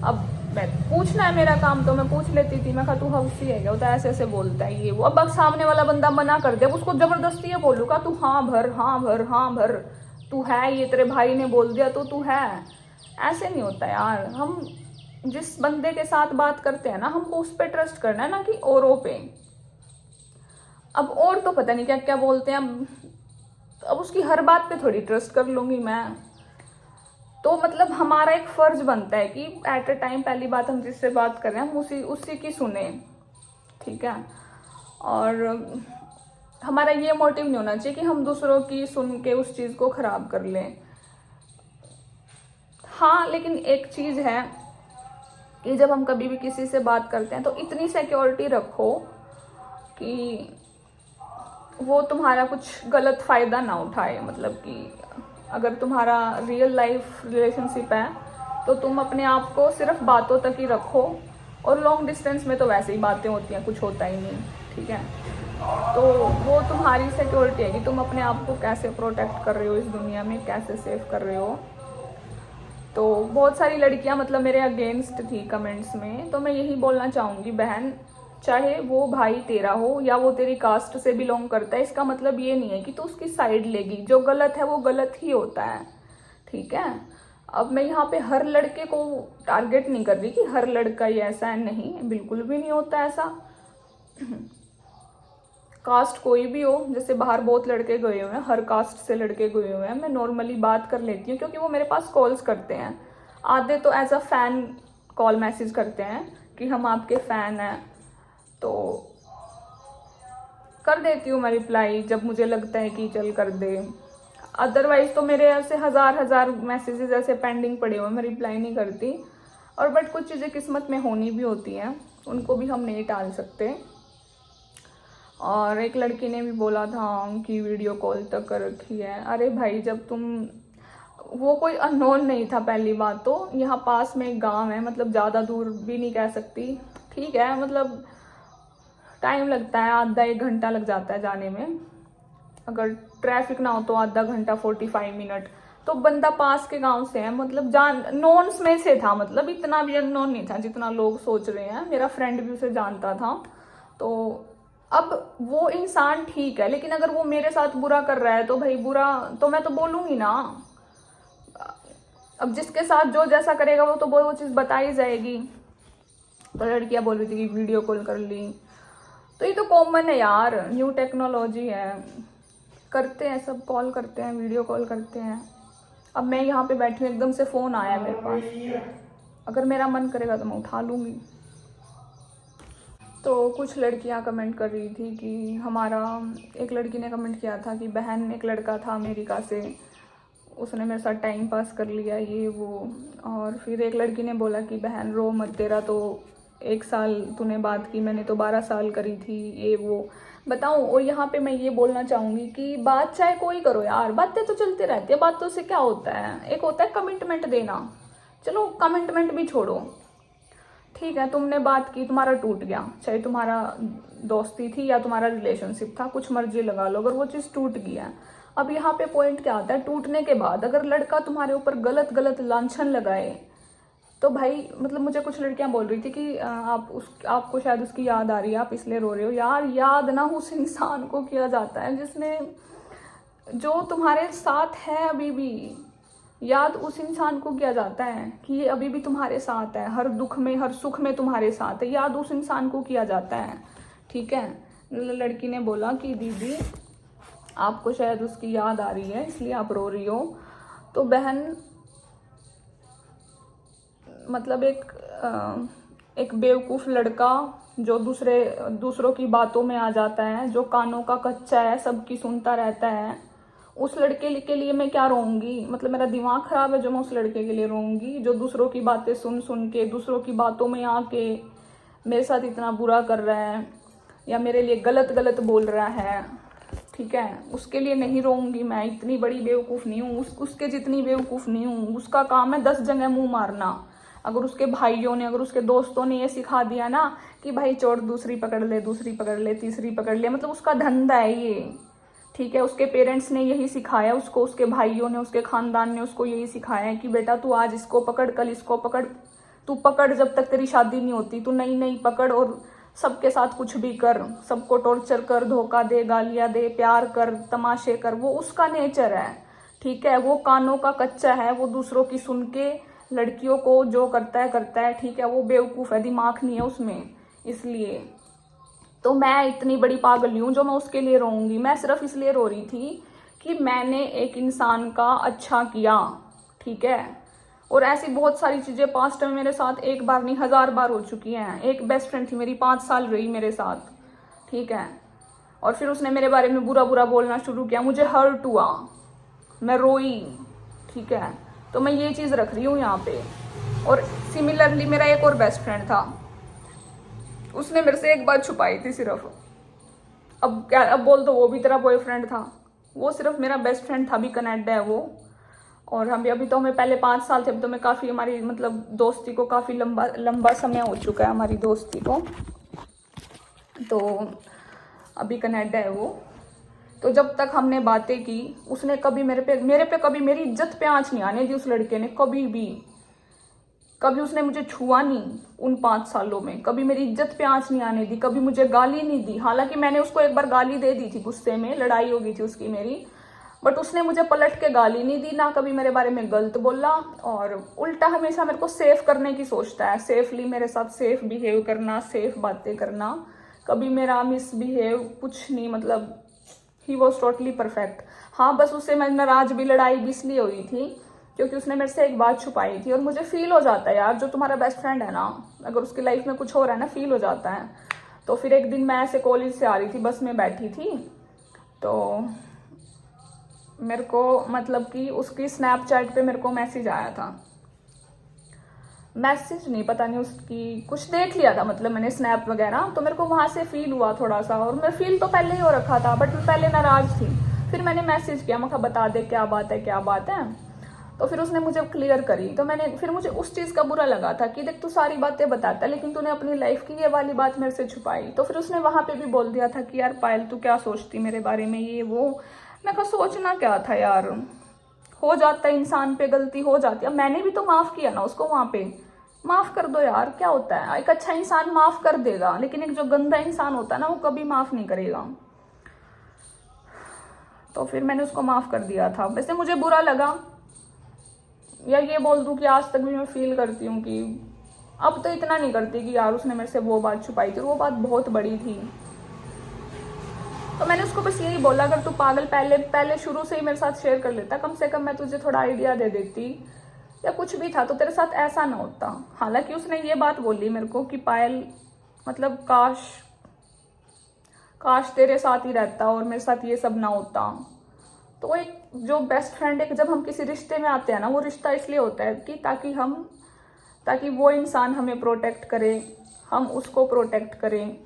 Speaker 1: अब मैं पूछना है मेरा काम, तो मैं पूछ लेती थी, मैं कहा तू हवसी है क्या, वो तो ऐसे ऐसे बोलता है ये वो। अब सामने वाला बंदा मना कर दे, उसको जबरदस्ती ये बोलूँगा तू हाँ भर, हाँ भर, हाँ भर, तू है, ये तेरे भाई ने बोल दिया तो तू है। ऐसे नहीं होता यार। हम जिस बंदे के साथ बात करते हैं ना, हमको उस पर ट्रस्ट करना है, ना कि औरों पे। अब और तो पता नहीं क्या क्या बोलते हैं, अब उसकी हर बात पे थोड़ी ट्रस्ट कर लूंगी मैं। तो मतलब हमारा एक फर्ज बनता है कि एट अ टाइम पहली बात हम जिससे बात कर रहे हैं हम उसी की सुने, ठीक है। और हमारा ये मोटिव नहीं होना चाहिए कि हम दूसरों की सुन के उस चीज़ को ख़राब कर लें। हाँ, लेकिन एक चीज़ है कि जब हम कभी भी किसी से बात करते हैं तो इतनी सिक्योरिटी रखो कि वो तुम्हारा कुछ गलत फ़ायदा ना उठाए। मतलब कि अगर तुम्हारा रियल लाइफ रिलेशनशिप है तो तुम अपने आप को सिर्फ बातों तक ही रखो, और लॉन्ग डिस्टेंस में तो वैसे ही बातें होती हैं, कुछ होता ही नहीं, ठीक है। तो वो तुम्हारी सिक्योरिटी है कि तुम अपने आप को कैसे प्रोटेक्ट कर रहे हो इस दुनिया में, कैसे सेव कर रहे हो। तो बहुत सारी लड़कियां मतलब मेरे अगेंस्ट थी कमेंट्स में, तो मैं यही बोलना चाहूँगी बहन, चाहे वो भाई तेरा हो या वो तेरी कास्ट से बिलोंग करता है, इसका मतलब ये नहीं है कि तू उसकी साइड लेगी। जो गलत है वो गलत ही होता है, ठीक है। अब मैं यहाँ पे हर लड़के को टारगेट नहीं कर रही कि हर लड़का ही ऐसा है, नहीं, बिल्कुल भी नहीं होता ऐसा। कास्ट कोई भी हो, जैसे बाहर बहुत लड़के गए हुए हैं, हर कास्ट से लड़के गए हुए हैं, मैं नॉर्मली बात कर लेती हूँ क्योंकि वो मेरे पास कॉल्स करते हैं। आधे तो as a fan call message करते हैं कि हम आपके फ़ैन हैं, तो कर देती हूँ मैं रिप्लाई जब मुझे लगता है कि चल कर दे। अदरवाइज़ तो मेरे ऐसे हज़ार मैसेजेस ऐसे पेंडिंग पड़े हुए हैं, मैं रिप्लाई नहीं करती। और बट कुछ चीज़ें किस्मत में होनी भी होती हैं, उनको भी हम नहीं टाल सकते। और एक लड़की ने भी बोला था कि वीडियो कॉल तक कर रखी है। अरे भाई, जब तुम, वो कोई अननोन नहीं था पहली बात तो, यहाँ पास में एक गांव है, मतलब ज़्यादा दूर भी नहीं कह सकती, ठीक है। मतलब टाइम लगता है, आधा 1 घंटा लग जाता है जाने में, अगर ट्रैफिक ना हो तो आधा घंटा 45 मिनट। तो बंदा पास के गांव से है, मतलब जान नोन्स में से था, मतलब इतना भी अननोन नहीं था जितना लोग सोच रहे हैं। मेरा फ्रेंड भी उसे जानता था। तो अब वो इंसान ठीक है, लेकिन अगर वो मेरे साथ बुरा कर रहा है तो भाई बुरा तो मैं तो बोलूँगी ना। अब जिसके साथ जो जैसा करेगा वो तो वो चीज़ बताई जाएगी। तो लड़कियां बोल रही थी कि वीडियो कॉल कर ली, तो ये तो कॉमन है यार, न्यू टेक्नोलॉजी है, करते हैं सब, कॉल करते हैं, वीडियो कॉल करते हैं। अब मैं यहाँ पे बैठी हूँ, एकदम से फ़ोन आया मेरे पास, अगर मेरा मन करेगा तो मैं उठा लूँगी। तो कुछ लड़कियां कमेंट कर रही थी कि हमारा, एक लड़की ने कमेंट किया था कि बहन, एक लड़का था अमेरिका से, उसने मेरे साथ टाइम पास कर लिया, ये वो। और फिर एक लड़की ने बोला कि बहन रो मत, तेरा तो 1 साल तूने बात की, मैंने तो 12 साल करी थी, ये वो। बताऊँ, और यहाँ पे मैं ये बोलना चाहूँगी कि बात चाहे कोई करो यार, बातें तो चलती रहती है, बातों से क्या होता है। एक होता है कमिटमेंट देना, चलो कमिटमेंट भी छोड़ो, ठीक है, तुमने बात की, तुम्हारा टूट गया, चाहे तुम्हारा दोस्ती थी या तुम्हारा रिलेशनशिप था, कुछ मर्जी लगा लो, अगर वो चीज़ टूट गया। अब यहाँ पे पॉइंट क्या आता है, टूटने के बाद अगर लड़का तुम्हारे ऊपर गलत गलत लांछन लगाए तो भाई, मतलब मुझे कुछ लड़कियां बोल रही थी कि आपको शायद उसकी याद आ रही है, आप इसलिए रो रहे हो। यार, याद ना उस इंसान को किया जाता है जिसने, जो तुम्हारे साथ है अभी भी, याद उस इंसान को किया जाता है कि ये अभी भी तुम्हारे साथ है, हर दुख में हर सुख में तुम्हारे साथ है, याद उस इंसान को किया जाता है, ठीक है। लड़की ने बोला कि दीदी आपको शायद उसकी याद आ रही है इसलिए आप रो रही हो। तो बहन, मतलब एक बेवकूफ़ लड़का जो दूसरों की बातों में आ जाता है, जो कानों का कच्चा है, सबकी सुनता रहता है, उस लड़के के लिए मैं क्या रोऊंगी। मतलब मेरा दिमाग ख़राब है जो मैं उस लड़के के लिए रोऊंगी जो दूसरों की बातें सुन सुन के, दूसरों की बातों में आके मेरे साथ इतना बुरा कर रहा है या मेरे लिए गलत गलत बोल रहा है, ठीक है। उसके लिए नहीं रोऊंगी मैं, इतनी बड़ी बेवकूफ़ नहीं हूँ, उसके जितनी बेवकूफ़ नहीं हूँ। उसका काम है 10 जगह मुँह मारना। अगर उसके भाइयों ने, अगर उसके दोस्तों ने ये सिखा दिया ना कि भाई चोर दूसरी पकड़ ले, दूसरी पकड़ ले, तीसरी पकड़ ले, मतलब उसका धंधा है ये, ठीक है। उसके पेरेंट्स ने यही सिखाया उसको, उसके भाइयों ने, उसके खानदान ने उसको यही सिखाया है कि बेटा तू आज इसको पकड़, कल इसको पकड़, तू पकड़ जब तक तेरी शादी नहीं होती, तू नई नई पकड़ और सबके साथ कुछ भी कर, सबको टॉर्चर कर, धोखा दे, गालियाँ दे, प्यार कर, तमाशे कर, वो उसका नेचर है, ठीक है। वो कानों का कच्चा है, वो दूसरों की सुन के लड़कियों को जो करता है, ठीक है। वो बेवकूफ़ है, दिमाग नहीं है उसमें, इसलिए तो मैं इतनी बड़ी पागल हूँ जो मैं उसके लिए रोऊंगी। मैं सिर्फ इसलिए रो रही थी कि मैंने एक इंसान का अच्छा किया, ठीक है। और ऐसी बहुत सारी चीज़ें पास्ट में मेरे साथ एक बार नहीं 1000 बार हो चुकी हैं। एक बेस्ट फ्रेंड थी मेरी, 5 साल रही मेरे साथ, ठीक है, और फिर उसने मेरे बारे में बुरा बुरा बोलना शुरू किया, मुझे हर्ट हुआ, मैं रोई, ठीक है। तो मैं ये चीज़ रख रही हूँ यहाँ पे। और सिमिलरली मेरा एक और बेस्ट फ्रेंड था, उसने मेरे से एक बात छुपाई थी सिर्फ। अब क्या, अब बोल दो वो भी तेरा बॉयफ्रेंड था, वो सिर्फ मेरा बेस्ट फ्रेंड था, भी कनेक्टेड है वो। और हम अभी तो हमें पहले 5 साल थे, अब तो मैं काफ़ी हमारी मतलब दोस्ती को काफ़ी लंबा समय हो चुका है हमारी दोस्ती को, तो अभी कनेक्टेड है वो। तो जब तक हमने बातें की, उसने कभी मेरे पे कभी मेरी इज्जत पे आंच नहीं आने दी उस लड़के ने, कभी भी। कभी उसने मुझे छुआ नहीं उन 5 सालों में, कभी मेरी इज्जत पे आंच नहीं आने दी, कभी मुझे गाली नहीं दी। हालांकि मैंने उसको एक बार गाली दे दी थी, गुस्से में लड़ाई हो गई थी उसकी मेरी, बट उसने मुझे पलट के गाली नहीं दी, ना कभी मेरे बारे में गलत बोला। और उल्टा हमेशा मेरे को सेफ करने की सोचता है, सेफली मेरे साथ सेफ बिहेव करना, सेफ बातें करना, कभी मेरा मिसबिहेव कुछ नहीं, मतलब ही वॉज टोटली परफेक्ट। हाँ, बस उससे मैं नाराज भी, लड़ाई भी इसलिए हुई थी क्योंकि उसने मेरे से एक बात छुपाई थी। और मुझे फील हो जाता है यार, जो तुम्हारा बेस्ट फ्रेंड है ना, अगर उसकी लाइफ में कुछ हो रहा है ना, फील हो जाता है। तो फिर एक दिन मैं ऐसे कॉलेज से आ रही थी, बस में बैठी थी, तो मेरे को मतलब कि उसकी स्नैपचैट पे मेरे को मैसेज आया था, मैसेज नहीं पता नहीं उसकी कुछ देख लिया था, मतलब मैंने स्नैप वगैरह, तो मेरे को वहाँ से फील हुआ थोड़ा सा। और मैं फील तो पहले ही हो रखा था, बट मैं पहले नाराज थी। फिर मैंने मैसेज किया, मैं कहा बता दे क्या बात है, क्या बात है। तो फिर उसने मुझे क्लियर करी, तो फिर मुझे उस चीज़ का बुरा लगा था कि देख तू सारी बातें बताता लेकिन तूने अपनी लाइफ की ये वाली बात मेरे से छुपाई। तो फिर उसने वहाँ पे भी बोल दिया था कि यार पायल तू क्या सोचती मेरे बारे में, ये वो। मैं कहा सोचना क्या था यार, हो जाता है इंसान पे, गलती हो जाती है। मैंने भी तो माफ़ किया ना उसको, वहाँ पे माफ़ कर दो यार, क्या होता है। एक अच्छा इंसान माफ़ कर देगा, लेकिन एक जो गंदा इंसान होता है ना, वो कभी माफ़ नहीं करेगा। तो फिर मैंने उसको माफ़ कर दिया था। वैसे मुझे बुरा लगा, या ये बोल दूं कि आज तक भी मैं फील करती हूँ कि अब तो इतना नहीं करती कि यार उसने मेरे से वो बात छुपाई थी, वो बात बहुत बड़ी थी। तो मैंने उसको बस यही बोला, अगर तू पागल पहले शुरू से ही मेरे साथ शेयर कर लेता, कम से कम मैं तुझे थोड़ा आइडिया दे देती या कुछ भी था, तो तेरे साथ ऐसा ना होता। हालांकि उसने ये बात बोली मेरे को कि पायल मतलब काश तेरे साथ ही रहता और मेरे साथ ये सब ना होता। तो एक जो बेस्ट फ्रेंड है, जब हम किसी रिश्ते में आते हैं ना, वो रिश्ता इसलिए होता है कि ताकि वो इंसान हमें प्रोटेक्ट करे, हम उसको प्रोटेक्ट करें।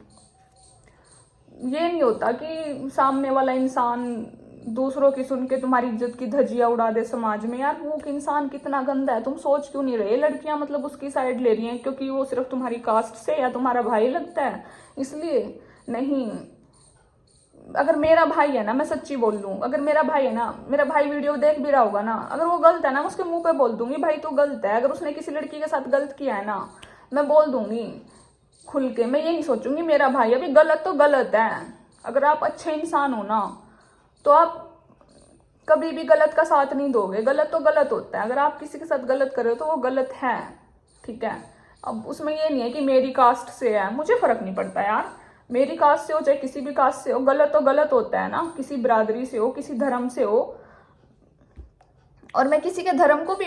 Speaker 1: ये नहीं होता कि सामने वाला इंसान दूसरों की सुन के तुम्हारी इज्जत की धज्जियां उड़ा दे समाज में। यार वो इंसान कितना गंदा है, तुम सोच क्यों नहीं रहे। लड़कियां मतलब उसकी साइड ले रही हैं क्योंकि वो सिर्फ तुम्हारी कास्ट से या तुम्हारा भाई लगता है, इसलिए नहीं। अगर मेरा भाई है ना, मैं सच्ची बोल लूँ, अगर मेरा भाई है ना, मेरा भाई वीडियो देख भी रहा होगा ना, अगर वो गलत है ना, मैं उसके मुंह पे बोल दूंगी भाई तू गलत है। अगर उसने किसी लड़की के साथ गलत किया है ना, मैं बोल दूंगी खुल के। मैं ये नहीं सोचूंगी मेरा भाई अभी गलत तो गलत है। अगर आप अच्छे इंसान हो ना, तो आप कभी भी गलत का साथ नहीं दोगे। गलत तो गलत होता है, अगर आप किसी के साथ गलत कर रहे हो तो वो गलत है, ठीक है। अब उसमें ये नहीं है कि मेरी कास्ट से है, मुझे फर्क नहीं पड़ता यार, मेरी कास्ट से हो चाहे किसी भी कास्ट से हो, गलत तो गलत होता है ना, किसी बिरादरी से हो, किसी धर्म से हो। और मैं किसी के धर्म को भी,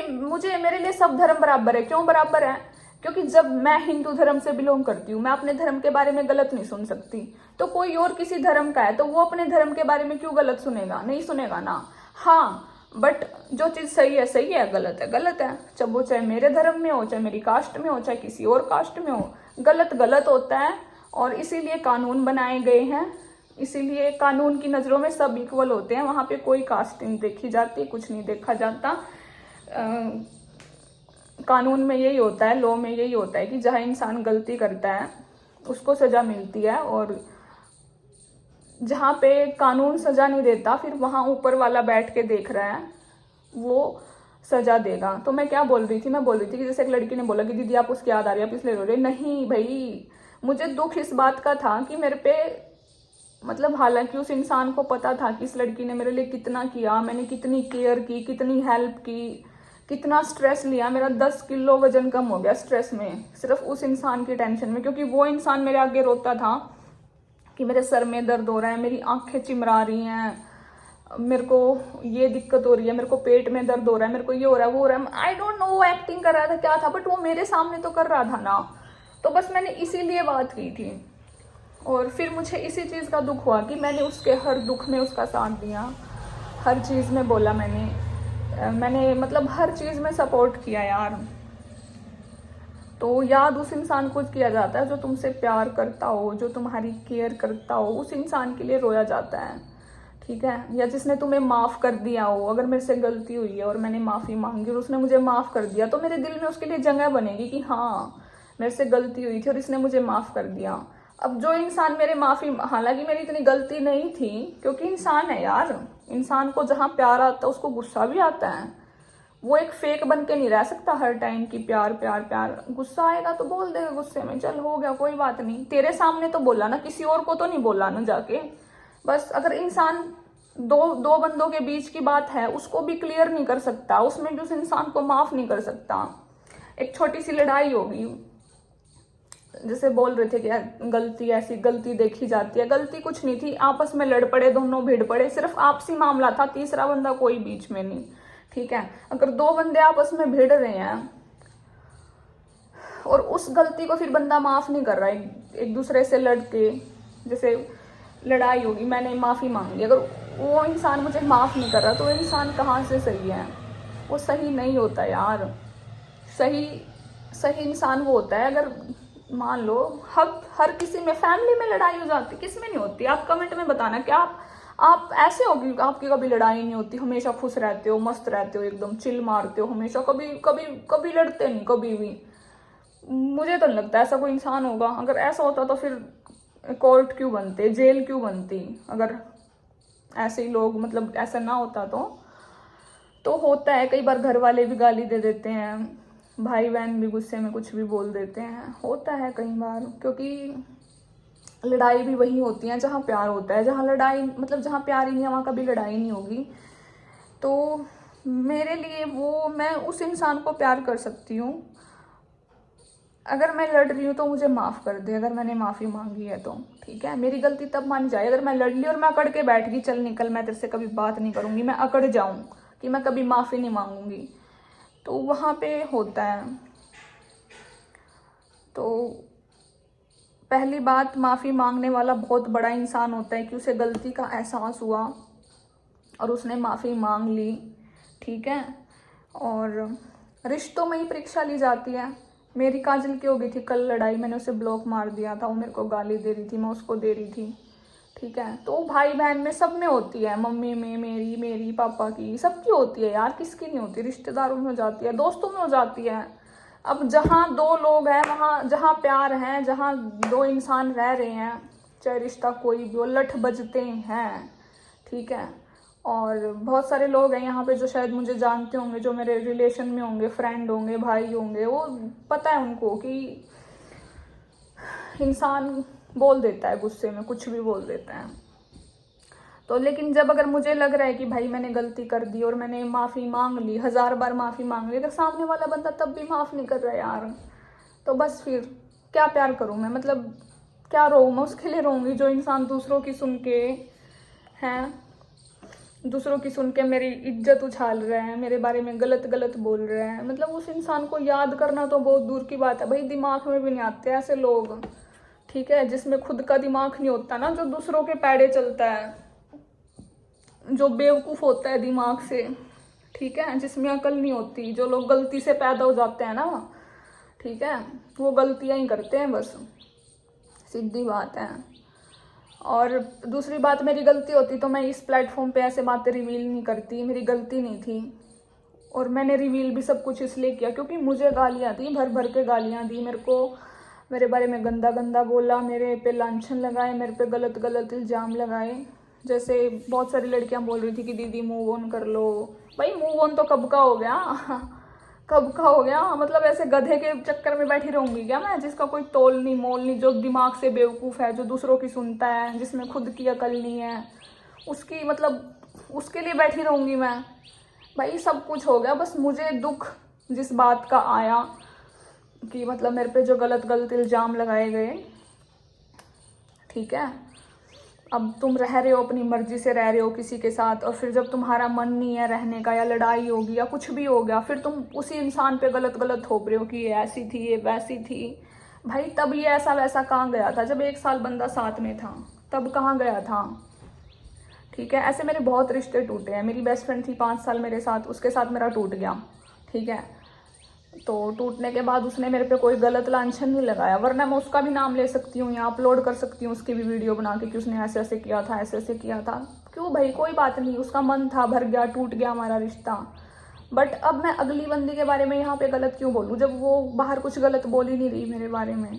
Speaker 1: मेरे लिए सब धर्म बराबर है। क्यों बराबर है? क्योंकि जब मैं हिंदू धर्म से बिलोंग करती हूँ, मैं अपने धर्म के बारे में गलत नहीं सुन सकती। तो कोई और किसी धर्म का है तो वो अपने धर्म के बारे में क्यों गलत सुनेगा? नहीं सुनेगा ना। हाँ, बट जो चीज़ सही है, गलत है गलत है। जब वो चाहे मेरे धर्म में हो, चाहे मेरी कास्ट में हो, चाहे किसी और कास्ट में हो, गलत गलत होता है। और इसीलिए कानून बनाए गए हैं, इसीलिए कानून की नज़रों में सब इक्वल होते हैं। वहाँ पे कोई कास्ट नहीं देखी जाती, कुछ नहीं देखा जाता। कानून में यही होता है, लॉ में यही होता है कि जहाँ इंसान गलती करता है उसको सज़ा मिलती है, और जहाँ पे कानून सज़ा नहीं देता फिर वहाँ ऊपर वाला बैठ के देख रहा है, वो सज़ा देगा। तो मैं क्या बोल रही थी, मैं बोल रही थी कि जैसे एक लड़की ने बोला कि दीदी आप उसकी याद आ रही है, आप इसलिए रो रहे। नहीं भाई, मुझे दुख इस बात का था कि मेरे पे मतलब, हालांकि उस इंसान को पता था कि इस लड़की ने मेरे लिए कितना किया, मैंने कितनी केयर की, कितनी हेल्प की, कितना स्ट्रेस लिया। मेरा 10 किलो वजन कम हो गया स्ट्रेस में, सिर्फ उस इंसान की टेंशन में। क्योंकि वो इंसान मेरे आगे रोता था कि मेरे सर में दर्द हो रहा है, मेरी आंखें चिमरा रही हैं, मेरे को ये दिक्कत हो रही है, मेरे को पेट में दर्द हो रहा है, मेरे को ये हो रहा है, वो हो रहा है, आई डोंट नो वो एक्टिंग कर रहा था क्या था, बट वो मेरे सामने तो कर रहा था ना। तो बस मैंने इसीलिए बात की थी। और फिर मुझे इसी चीज़ का दुख हुआ कि मैंने उसके हर दुख में उसका साथ दिया, हर चीज़ में बोला मैंने मतलब हर चीज़ में सपोर्ट किया यार। तो याद उस इंसान को किया जाता है जो तुमसे प्यार करता हो, जो तुम्हारी केयर करता हो, उस इंसान के लिए रोया जाता है, ठीक है। या जिसने तुम्हें माफ़ कर दिया हो, अगर मेरे से गलती हुई है और मैंने माफ़ी मांगी और उसने मुझे माफ़ कर दिया, तो मेरे दिल में उसके लिए जगह बनेगी कि हाँ मेरे से गलती हुई थी और इसने मुझे माफ़ कर दिया। अब जो इंसान मेरे माफ़ी, हालांकि मेरी इतनी गलती नहीं थी, क्योंकि इंसान है यार, इंसान को जहाँ प्यार आता है उसको गुस्सा भी आता है। वो एक फेक बन के नहीं रह सकता हर टाइम की प्यार प्यार प्यार। गुस्सा आएगा तो बोल देगा गुस्से में, चल हो गया कोई बात नहीं, तेरे सामने तो बोला ना, किसी और को तो नहीं बोला ना जाके। बस अगर इंसान दो दो बंदों के बीच की बात है उसको भी क्लियर नहीं कर सकता, उसमें भी उस इंसान को माफ नहीं कर सकता। एक छोटी सी लड़ाई होगी, जैसे बोल रहे थे कि यार गलती, ऐसी गलती देखी जाती है, गलती कुछ नहीं थी, आपस में लड़ पड़े, दोनों भिड़ पड़े, सिर्फ आपसी मामला था, तीसरा बंदा कोई बीच में नहीं, ठीक है। अगर दो बंदे आपस में भिड़ रहे हैं और उस गलती को फिर बंदा माफ नहीं कर रहा है, एक दूसरे से लड़ के, जैसे लड़ाई होगी, मैंने माफी मांग ली, अगर वो इंसान मुझे माफ नहीं कर रहा तो वो इंसान कहाँ से सही है? वो सही नहीं होता यार। सही सही इंसान वो होता है, अगर मान लो हर किसी में, फैमिली में लड़ाई हो जाती, किस में नहीं होती? आप कमेंट में बताना, क्या आप ऐसे हो कि आपकी कभी लड़ाई नहीं होती, हमेशा खुश रहते हो, मस्त रहते हो, एकदम चिल मारते हो हमेशा, कभी कभी कभी लड़ते नहीं कभी भी? मुझे तो नहीं लगता ऐसा कोई इंसान होगा। अगर ऐसा होता तो फिर कोर्ट क्यों बनते, जेल क्यों बनती? अगर ऐसे ही लोग, मतलब ऐसा ना होता तो होता है कई बार घर वाले भी गाली दे देते हैं, भाई बहन भी गुस्से में कुछ भी बोल देते हैं, होता है कई बार, क्योंकि लड़ाई भी वही होती है जहाँ प्यार होता है। जहाँ लड़ाई, मतलब जहाँ प्यार ही नहीं है वहाँ कभी लड़ाई नहीं होगी। तो मेरे लिए वो, मैं उस इंसान को प्यार कर सकती हूँ, अगर मैं लड़ रही हूँ तो मुझे माफ़ कर दे, अगर मैंने माफ़ी मांगी है तो ठीक है, मेरी गलती तब मान जाए। अगर मैं लड़ ली और मैं अकड़ के बैठ गई, चल निकल, मैं तेरे से कभी बात नहीं करूँगी, मैं अकड़ जाऊँ कि मैं कभी माफ़ी नहीं मांगूंगी, तो वहाँ पे होता है। तो पहली बात, माफ़ी मांगने वाला बहुत बड़ा इंसान होता है कि उसे गलती का एहसास हुआ और उसने माफ़ी मांग ली, ठीक है। और रिश्तों में ही परीक्षा ली जाती है। मेरी काजल की हो गई थी कल लड़ाई, मैंने उसे ब्लॉक मार दिया था, वो मेरे को गाली दे रही थी, मैं उसको दे रही थी, ठीक है। तो भाई बहन में सब में होती है, मम्मी में, मेरी पापा की, सबकी होती है यार, किसकी नहीं होती? रिश्तेदारों में हो जाती है, दोस्तों में हो जाती है। अब जहाँ दो लोग हैं, वहाँ जहाँ प्यार है, जहाँ दो इंसान रह रहे हैं, चाहे रिश्ता कोई भी हो, लठ बजते हैं, ठीक है। और बहुत सारे लोग हैं यहाँ पे जो शायद मुझे जानते होंगे, जो मेरे रिलेशन में होंगे, फ्रेंड होंगे, भाई होंगे, वो पता है उनको कि इंसान बोल देता है, गुस्से में कुछ भी बोल देता है। तो लेकिन जब अगर मुझे लग रहा है कि भाई मैंने गलती कर दी और मैंने माफ़ी मांग ली, 1000 बार माफ़ी मांग ली, अगर सामने वाला बंदा तब भी माफ़ नहीं कर रहा यार, तो बस फिर क्या प्यार करूँ मैं? मतलब क्या रोऊँ मैं? उसके लिए रोऊंगी जो इंसान दूसरों की सुन के हैं, दूसरों की सुन के मेरी इज्जत उछाल रहे हैं, मेरे बारे में गलत गलत बोल रहे हैं। मतलब उस इंसान को याद करना तो बहुत दूर की बात है भाई, दिमाग में भी नहीं आते ऐसे लोग, ठीक है। जिसमें खुद का दिमाग नहीं होता ना, जो दूसरों के पैड़े चलता है, जो बेवकूफ़ होता है दिमाग से, ठीक है, जिसमें अकल नहीं होती, जो लोग गलती से पैदा हो जाते हैं ना, ठीक है, वो गलतियां ही करते हैं बस, सीधी बात है। और दूसरी बात, मेरी गलती होती तो मैं इस प्लेटफॉर्म पे ऐसे बातें रिवील नहीं करती, मेरी गलती नहीं थी। और मैंने रिवील भी सब कुछ इसलिए किया क्योंकि मुझे गालियाँ दी, भर भर के गालियाँ दी मेरे को, मेरे बारे में गंदा गंदा बोला, मेरे पे लांछन लगाए, मेरे पे गलत गलत इल्ज़ाम लगाए। जैसे बहुत सारी लड़कियां बोल रही थी कि दीदी मूव ऑन कर लो। भाई मूव ऑन तो कब का हो गया कब का हो गया? मतलब ऐसे गधे के चक्कर में बैठी रहूंगी क्या मैं, जिसका कोई तोल नहीं मोल नहीं, जो दिमाग से बेवकूफ़ है, जो दूसरों की सुनता है, जिसमें खुद की अकल नहीं है, उसकी मतलब उसके लिए बैठी रहूंगी मैं? भाई सब कुछ हो गया, बस मुझे दुख जिस बात का आया कि मतलब मेरे पे जो गलत गलत इल्ज़ाम लगाए गए, ठीक है, अब तुम रह रहे हो, अपनी मर्जी से रह रहे हो किसी के साथ, और फिर जब तुम्हारा मन नहीं है रहने का, या लड़ाई होगी या कुछ भी हो गया, फिर तुम उसी इंसान पे गलत गलत थोप रहे हो कि ये ऐसी थी, ये वैसी थी। भाई तब ये ऐसा वैसा कहाँ गया था? जब 1 साल बंदा साथ में था तब कहाँ गया था? ठीक है, ऐसे मेरे बहुत रिश्ते टूटे हैं। मेरी बेस्ट फ्रेंड थी 5 साल मेरे साथ, उसके साथ मेरा टूट गया। ठीक है, तो टूटने के बाद उसने मेरे पे कोई गलत लांछन नहीं लगाया, वरना मैं उसका भी नाम ले सकती हूँ या अपलोड कर सकती हूँ उसकी भी वीडियो बना के कि उसने ऐसे ऐसे किया था, ऐसे ऐसे किया था। क्यों भाई? कोई बात नहीं, उसका मन था, भर गया, टूट गया हमारा रिश्ता। बट अब मैं अगली बंदी के बारे में यहाँ पे गलत क्यों बोलूँ जब वो बाहर कुछ गलत बोल ही नहीं रही मेरे बारे में?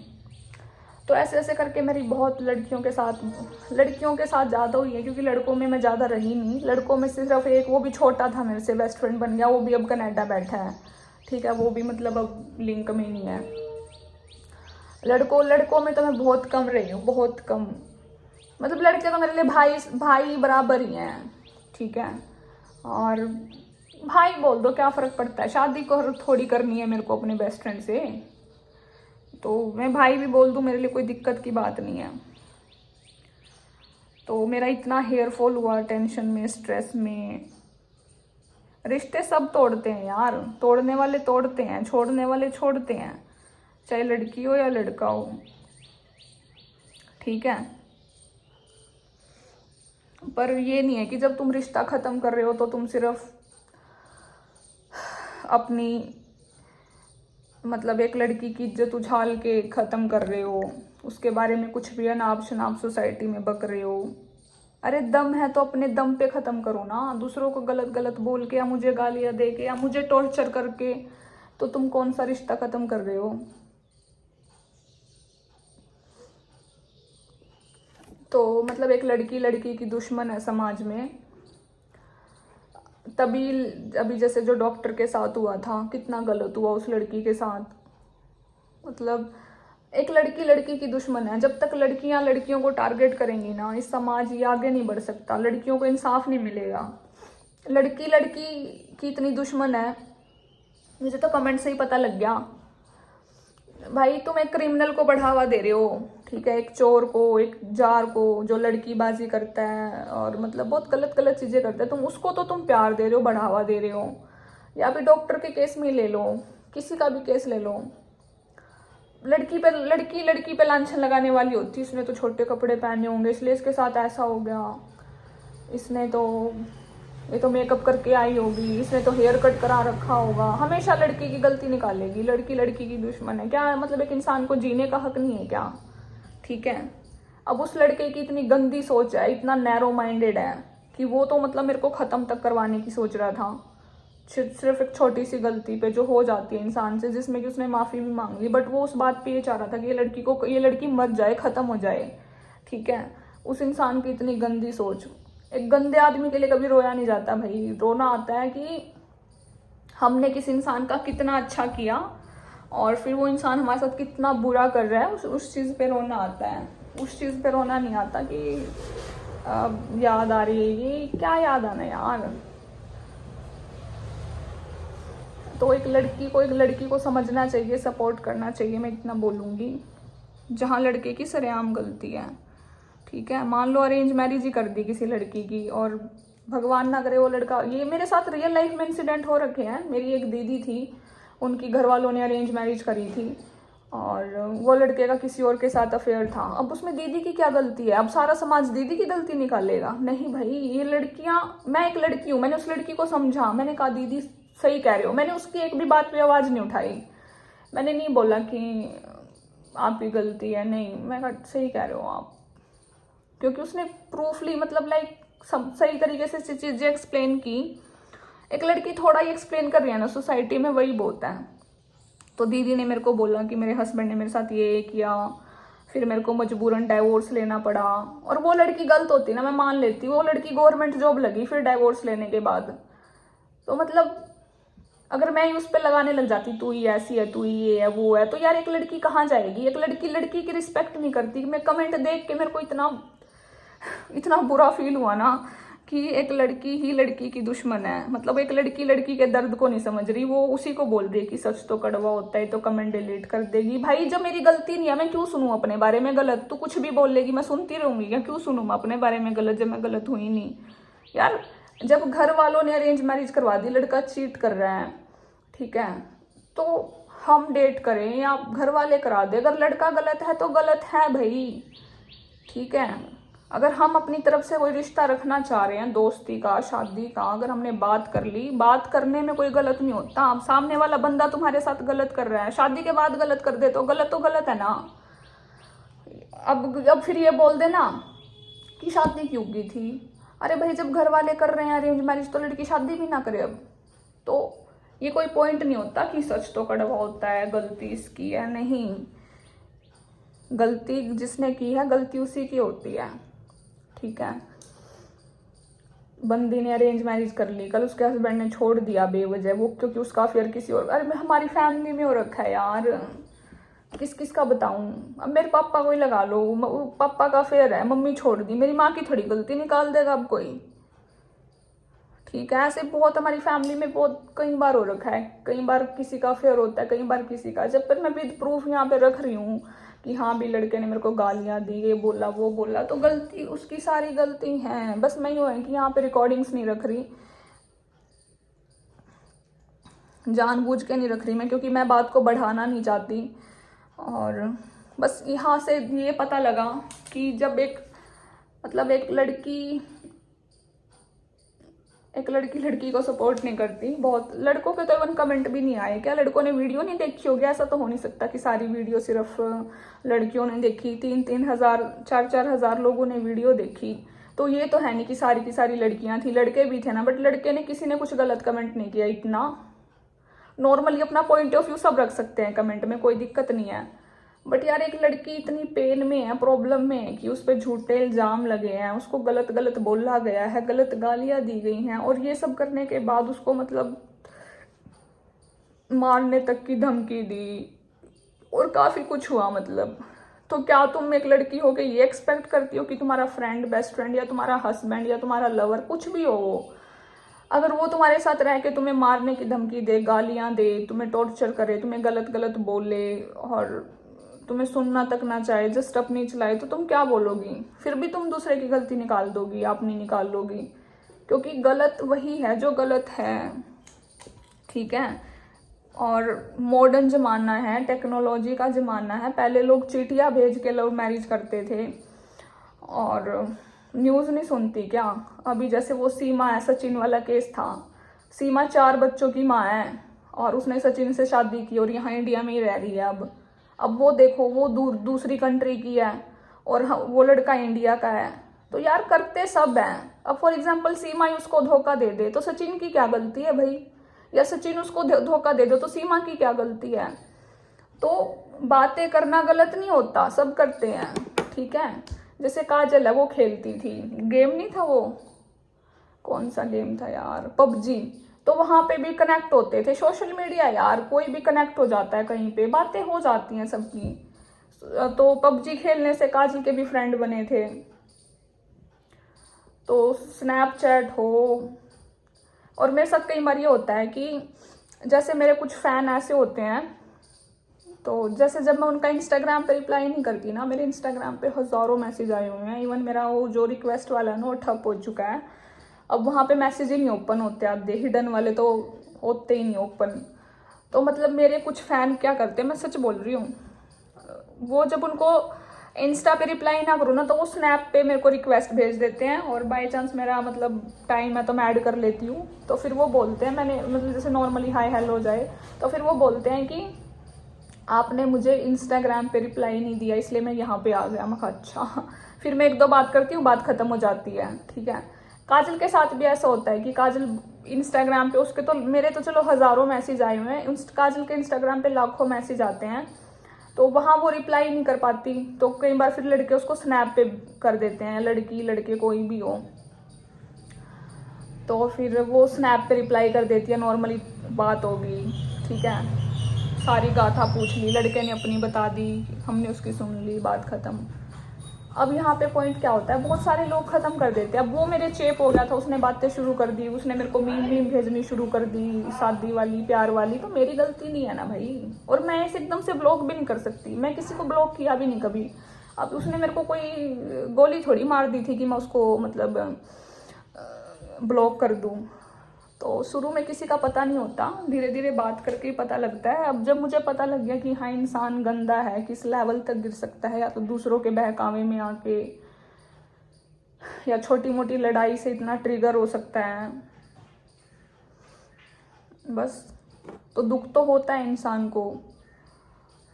Speaker 1: तो ऐसे ऐसे करके मेरी बहुत लड़कियों के साथ ज़्यादा हुई है, क्योंकि लड़कों में मैं ज़्यादा रही नहीं। लड़कों में सिर्फ एक, वो भी छोटा था मेरे से, बेस्ट फ्रेंड बन गया, वो भी अब कनाडा बैठा है। ठीक है, वो भी मतलब अब लिंक में नहीं है। लड़कों में तो मैं बहुत कम रही हूँ, बहुत कम। मतलब लड़के तो मेरे लिए भाई बराबर ही हैं। ठीक है, और भाई बोल दो, क्या फ़र्क पड़ता है? शादी को थोड़ी करनी है मेरे को अपने बेस्ट फ्रेंड से, तो मैं भाई भी बोल दूँ, मेरे लिए कोई दिक्कत की बात नहीं है। तो मेरा इतना हेयर फॉल हुआ, टेंशन में, स्ट्रेस में। रिश्ते सब तोड़ते हैं यार, तोड़ने वाले तोड़ते हैं, छोड़ने वाले छोड़ते हैं, चाहे लड़की हो या लड़का हो। ठीक है, पर ये नहीं है कि जब तुम रिश्ता ख़त्म कर रहे हो तो तुम सिर्फ अपनी मतलब एक लड़की की इज्जत उछाल के ख़त्म कर रहे हो, उसके बारे में कुछ भी अनाप शनाप सोसाइटी में बक रहे हो। अरे दम है तो अपने दम पे ख़त्म करो ना, दूसरों को गलत गलत बोल के या मुझे गालियाँ दे के या मुझे टॉर्चर करके तो तुम कौन सा रिश्ता ख़त्म कर रहे हो? तो मतलब एक लड़की की दुश्मन है समाज में। तभी अभी जैसे जो डॉक्टर के साथ हुआ था, कितना गलत हुआ उस लड़की के साथ। मतलब एक लड़की की दुश्मन है। जब तक लड़कियां लड़कियों को टारगेट करेंगी ना, इस समाज ये आगे नहीं बढ़ सकता, लड़कियों को इंसाफ नहीं मिलेगा। लड़की की इतनी दुश्मन है, मुझे तो कमेंट से ही पता लग गया। भाई तुम एक क्रिमिनल को बढ़ावा दे रहे हो, ठीक है, एक चोर को, एक जार को जो लड़कीबाजी करता है और मतलब बहुत गलत गलत चीज़ें करता है, तुम उसको तो तुम प्यार दे रहे हो, बढ़ावा दे रहे हो। या फिर डॉक्टर के केस में ले लो, किसी का भी केस ले लो, लड़की पे लांछन लगाने वाली होती, इसने तो छोटे कपड़े पहने होंगे इसलिए इसके साथ ऐसा हो गया, ये तो मेकअप करके आई होगी, इसने तो हेयर कट करा रखा होगा। हमेशा लड़की की गलती निकालेगी, लड़की की दुश्मन है। क्या मतलब एक इंसान को जीने का हक नहीं है क्या? ठीक है, अब उस लड़के की इतनी गंदी सोच है, इतना नैरो माइंडेड है कि वो तो मतलब मेरे को ख़त्म तक करवाने की सोच रहा था, सिर्फ एक छोटी सी गलती पे जो हो जाती है इंसान से, जिसमें कि उसने माफ़ी भी मांग ली। बट वो उस बात पे ये चाह रहा था कि ये लड़की मर जाए, ख़त्म हो जाए। ठीक है, उस इंसान की इतनी गंदी सोच। एक गंदे आदमी के लिए कभी रोया नहीं जाता भाई, रोना आता है कि हमने किसी इंसान का कितना अच्छा किया और फिर वो इंसान हमारे साथ कितना बुरा कर रहा है, उस चीज़ पे रोना आता है। उस चीज़ पे रोना नहीं आता कि याद आ रही है, ये क्या याद आना यार। तो एक लड़की को समझना चाहिए, सपोर्ट करना चाहिए, मैं इतना बोलूँगी। जहाँ लड़के की सरेआम गलती है, ठीक है, मान लो अरेंज मैरिज ही कर दी किसी लड़की की, और भगवान ना करे वो लड़का, ये मेरे साथ रियल लाइफ में इंसिडेंट हो रखे हैं। मेरी एक दीदी थी, उनकी घर वालों ने अरेंज मैरिज करी थी और वो लड़के का किसी और के साथ अफेयर था। अब उसमें दीदी की क्या गलती है? अब सारा समाज दीदी की गलती निकालेगा? नहीं भाई, ये लड़कियां, मैं एक लड़की हूँ, मैंने उस लड़की को समझा, मैंने कहा दीदी सही कह रहे हो, मैंने उसकी एक भी बात पे आवाज़ नहीं उठाई, मैंने नहीं बोला कि आपकी गलती है, नहीं, मैं कहा सही कह रहे हो आप, क्योंकि उसने प्रूफली मतलब लाइक सही तरीके से चीज़ें एक्सप्लेन की। एक लड़की थोड़ा ही एक्सप्लेन कर रही है ना सोसाइटी में, वही बहुत है। तो दीदी ने मेरे को बोला कि मेरे हस्बैंड ने मेरे साथ ये किया, फिर मेरे को मजबूरन डाइवोर्स लेना पड़ा। और वो लड़की गलत होती ना, मैं मान लेती, वो लड़की गवर्नमेंट जॉब लगी फिर डाइवोर्स लेने के बाद। तो मतलब अगर मैं ही उस पर लगाने लग जाती, तू ही ऐसी है, तू ही ये है, वो है, तो यार एक लड़की कहाँ जाएगी? एक लड़की की रिस्पेक्ट नहीं करती। मैं कमेंट देख के मेरे को इतना बुरा फील हुआ ना कि एक लड़की ही लड़की की दुश्मन है। मतलब एक लड़की लड़की के दर्द को नहीं समझ रही, वो उसी को बोल रही है कि सच तो कड़वा होता है, तो कमेंट डिलीट कर देगी। भाई जब मेरी गलती नहीं है, मैं क्यों सुनूं अपने बारे में गलत? तू कुछ भी बोल लेगी, मैं सुनती रहूंगी क्या? क्यों सुनूं मैं अपने बारे में गलत जब मैं गलत हुई नहीं? यार जब घर वालों ने अरेंज मैरिज करवा दी, लड़का चीट कर रहा है, ठीक है, तो हम डेट करें या घर वाले करा दे, अगर लड़का गलत है तो गलत है भाई, ठीक है। अगर हम अपनी तरफ से कोई रिश्ता रखना चाह रहे हैं, दोस्ती का, शादी का, अगर हमने बात कर ली, बात करने में कोई गलत नहीं होता। अब सामने वाला बंदा तुम्हारे साथ गलत कर रहा है, शादी के बाद गलत कर दे तो गलत है ना। अब फिर ये बोल देना कि शादी क्यों की थी। अरे भाई जब घर वाले कर रहे हैं अरेंज मैरिज, तो लड़की शादी भी ना करे। अब तो ये कोई पॉइंट नहीं होता कि सच तो कड़वा होता है, गलती इसकी है। नहीं, गलती जिसने की है, गलती उसी की होती है, ठीक है। बंदी ने अरेंज मैरिज कर ली, कल उसके हस्बैंड ने छोड़ दिया बेवजह, वो क्योंकि उसका अफेयर किसी और, अरे हमारी फैमिली में हो रखा है यार, किस किस का बताऊं। अब मेरे पापा को ही लगा लो, पापा का अफेयर है, मम्मी छोड़ दी, मेरी माँ की थोड़ी गलती निकाल देगा अब कोई, ठीक है। ऐसे बहुत हमारी फैमिली में बहुत कई बार हो रखा है, कई बार किसी का अफेयर होता है, कई बार किसी का। जब तक मैं विद प्रूफ यहाँ पे रख रही हूँ कि हाँ भी लड़के ने मेरे को गालियाँ दी, ये बोला वो बोला, तो गलती उसकी सारी गलती है। बस मैं यूँ है कि यहाँ पे रिकॉर्डिंग्स नहीं रख रही, जानबूझ के नहीं रख रही मैं, क्योंकि मैं बात को बढ़ाना नहीं चाहती। और बस यहाँ से ये पता लगा कि जब एक लड़की को सपोर्ट नहीं करती, बहुत लड़कों के तो इवन कमेंट भी नहीं आए। क्या लड़कों ने वीडियो नहीं देखी होगी? ऐसा तो हो नहीं सकता कि सारी वीडियो सिर्फ लड़कियों ने देखी। 3-3 हज़ार 4-4 हज़ार लोगों ने वीडियो देखी, तो ये तो है नहीं कि सारी की सारी लड़कियां थी, लड़के भी थे ना। बट लड़के ने, किसी ने कुछ गलत कमेंट नहीं किया। इतना नॉर्मली अपना पॉइंट ऑफ व्यू सब रख सकते हैं कमेंट में, कोई दिक्कत नहीं है। बट यार एक लड़की इतनी पेन में है, प्रॉब्लम में है कि उस पर झूठे इल्जाम लगे हैं, उसको गलत गलत बोला गया है, गलत गालियां दी गई हैं, और ये सब करने के बाद उसको मतलब मारने तक की धमकी दी और काफ़ी कुछ हुआ। मतलब तो क्या तुम एक लड़की हो के ये एक्सपेक्ट करती हो कि तुम्हारा फ्रेंड, बेस्ट फ्रेंड या तुम्हारा हस्बैंड या तुम्हारा लवर, कुछ भी हो वो, अगर वो तुम्हारे साथ रह के तुम्हें मारने की धमकी दे, गालियां दे, तुम्हें टॉर्चर करे, तुम्हें गलत गलत बोले और तुम्हें सुनना तक ना चाहे, जस्ट अपनी चलाए, तो तुम क्या बोलोगी? फिर भी तुम दूसरे की गलती निकाल दोगी, अपनी निकाल लोगी, क्योंकि गलत वही है जो गलत है, ठीक है। और मॉडर्न ज़माना है, टेक्नोलॉजी का ज़माना है। पहले लोग चिट्ठियाँ भेज के लव मैरिज करते थे और न्यूज़ नहीं सुनती क्या? अभी जैसे वो सीमा है, सचिन वाला केस था। सीमा 4 बच्चों की माँ है और उसने सचिन से शादी की और यहाँ इंडिया में ही रह रही है। अब वो देखो, वो दूसरी कंट्री की है और वो लड़का इंडिया का है। तो यार करते सब हैं। अब फॉर एग्जांपल सीमा ही उसको धोखा दे दे तो सचिन की क्या गलती है भाई? या सचिन उसको धोखा दे दे तो सीमा की क्या गलती है? तो बातें करना गलत नहीं होता, सब करते हैं, ठीक है। जैसे काजल है, वो खेलती थी गेम, नहीं था वो, कौन सा गेम था यार, पबजी, तो वहां पे भी कनेक्ट होते थे। सोशल मीडिया यार, कोई भी कनेक्ट हो जाता है, कहीं पे बातें हो जाती हैं सबकी। तो पबजी खेलने से काजल के भी फ्रेंड बने थे। तो स्नैपचैट हो, और मेरे साथ कई बार ये होता है कि जैसे मेरे कुछ फैन ऐसे होते हैं, तो जैसे जब मैं उनका इंस्टाग्राम पे रिप्लाई नहीं करती ना, मेरे इंस्टाग्राम पे हज़ारों मैसेज आए हुए हैं। इवन मेरा वो जो रिक्वेस्ट वाला है ना, वो ठप हो चुका है। अब वहाँ पे मैसेज ही नहीं ओपन होते, आप हिडन वाले तो होते ही नहीं ओपन। तो मतलब मेरे कुछ फ़ैन क्या करते हैं, मैं सच बोल रही हूँ, वो जब उनको इंस्टा पे रिप्लाई ना करूँ ना, तो वो स्नैप पे मेरे को रिक्वेस्ट भेज देते हैं। और बाय चांस मेरा मतलब टाइम है तो मैं ऐड कर लेती हूँ, तो फिर वो बोलते हैं, मैंने मतलब जैसे नॉर्मली हाय हेलो हो जाए, तो फिर वो बोलते हैं कि आपने मुझे इंस्टाग्राम पे रिप्लाई नहीं दिया इसलिए मैं यहाँ पे आ गया। मैं कहा अच्छा। फिर मैं 1-2 बात करती हूँ, बात खत्म हो जाती है, ठीक है। काजल के साथ भी ऐसा होता है कि काजल इंस्टाग्राम पे, उसके तो मेरे तो चलो हज़ारों मैसेज आए हुए हैं, काजल के इंस्टाग्राम पे लाखों मैसेज आते हैं, तो वहाँ वो रिप्लाई नहीं कर पाती। तो कई बार फिर लड़के उसको स्नैप पे कर देते हैं, लड़की लड़के कोई भी हो, तो फिर वो स्नैप पे रिप्लाई कर देती है, नॉर्मली बात होगी, ठीक है, सारी गाथा पूछ ली, लड़के ने अपनी बता दी, हमने उसकी सुन ली, बात ख़त्म। अब यहाँ पे पॉइंट क्या होता है, बहुत सारे लोग ख़त्म कर देते हैं। अब वो मेरे चेप हो गया था, उसने बातें शुरू कर दी, उसने मेरे को मीम मीम भेजनी शुरू कर दी, शादी वाली प्यार वाली, तो मेरी गलती नहीं है ना भाई। और मैं इसे एकदम से ब्लॉक भी नहीं कर सकती, मैं किसी को ब्लॉक किया भी नहीं कभी। अब उसने मेरे को कोई गोली थोड़ी मार दी थी कि मैं उसको मतलब ब्लॉक कर दूँ। तो शुरू में किसी का पता नहीं होता, धीरे धीरे बात करके ही पता लगता है। अब जब मुझे पता लग गया कि हाँ इंसान गंदा है, किस लेवल तक गिर सकता है, या तो दूसरों के बहकावे में आके, या छोटी मोटी लड़ाई से इतना ट्रिगर हो सकता है, बस। तो दुख तो होता है इंसान को,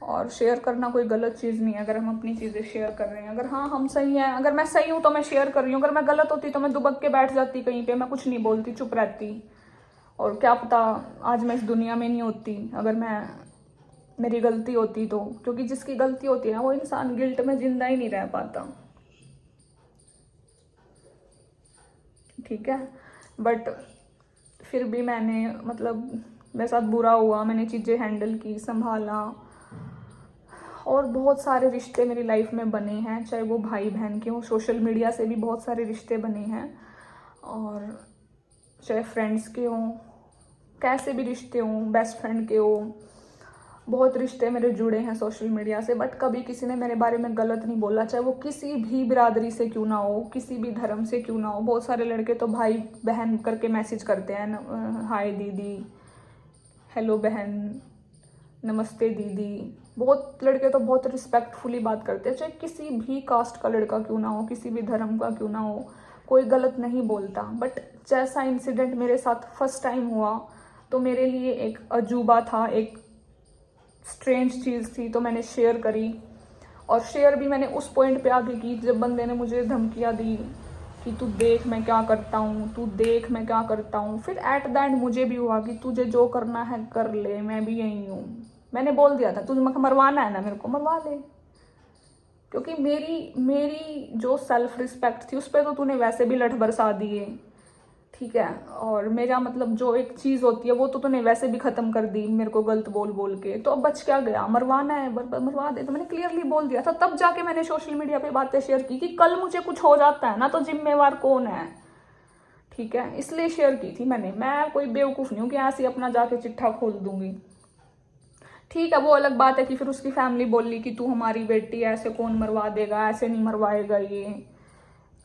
Speaker 1: और शेयर करना कोई गलत चीज़ नहीं है अगर हम अपनी चीज़ें शेयर कर रहे हैं। अगर हाँ हम सही हैं, अगर मैं सही हूँ तो मैं शेयर कर रही हूँ, अगर मैं गलत होती तो मैं दुबक के बैठ जाती कहीं पे, मैं कुछ नहीं बोलती, चुप रहती। और क्या पता आज मैं इस दुनिया में नहीं होती अगर मेरी गलती होती तो, क्योंकि जिसकी गलती होती है ना वो इंसान गिल्ट में जिंदा ही नहीं रह पाता, ठीक है। बट फिर भी मैंने मतलब मेरे साथ बुरा हुआ, मैंने चीज़ें हैंडल की, संभाला, और बहुत सारे रिश्ते मेरी लाइफ में बने हैं, चाहे वो भाई बहन के हों, सोशल मीडिया से भी बहुत सारे रिश्ते बने हैं, और चाहे फ्रेंड्स के हों, कैसे भी रिश्ते हों, बेस्ट फ्रेंड के हों, बहुत रिश्ते मेरे जुड़े हैं सोशल मीडिया से। बट कभी किसी ने मेरे बारे में गलत नहीं बोला, चाहे वो किसी भी बिरादरी से क्यों ना हो, किसी भी धर्म से क्यों ना हो। बहुत सारे लड़के तो भाई बहन करके मैसेज करते हैं, हाय दीदी, हेलो बहन, नमस्ते दीदी। बहुत लड़के तो बहुत रिस्पेक्टफुली बात करते हैं, चाहे किसी भी कास्ट का लड़का क्यों ना हो, किसी भी धर्म का क्यों ना हो, कोई गलत नहीं बोलता। बट जैसा इंसिडेंट मेरे साथ फर्स्ट टाइम हुआ तो मेरे लिए एक अजूबा था, एक स्ट्रेंज चीज़ थी, तो मैंने शेयर करी। और शेयर भी मैंने उस पॉइंट पे आके की जब बंदे ने मुझे धमकियाँ दी कि तू देख मैं क्या करता हूँ, तू देख मैं क्या करता हूँ। फिर एट द एंड मुझे भी हुआ कि तुझे जो करना है कर ले, मैं भी यही हूँ। मैंने बोल दिया था तुझे मरवाना है ना, मेरे को मरवा ले, क्योंकि मेरी जो सेल्फ रिस्पेक्ट थी उस पर तो तूने वैसे भी लठ बरसा दिए, ठीक है। और मेरा मतलब जो एक चीज़ होती है वो तो तूने वैसे भी ख़त्म कर दी मेरे को गलत बोल बोल के, तो अब बच क्या गया, मरवाना है मरवा दे। तो मैंने क्लियरली बोल दिया था, तब जाके मैंने सोशल मीडिया पे बातें शेयर की कि कल मुझे कुछ हो जाता है ना तो जिम्मेवार कौन है, ठीक है। इसलिए शेयर की थी मैंने, मैं कोई बेवकूफ़ नहीं हूँ कि ऐसे अपना जाके चिट्ठा खोल दूंगी, ठीक है। वो अलग बात है कि फिर उसकी फैमिली बोली कि तू हमारी बेटी है, ऐसे कौन मरवा देगा, ऐसे नहीं मरवाएगा ये।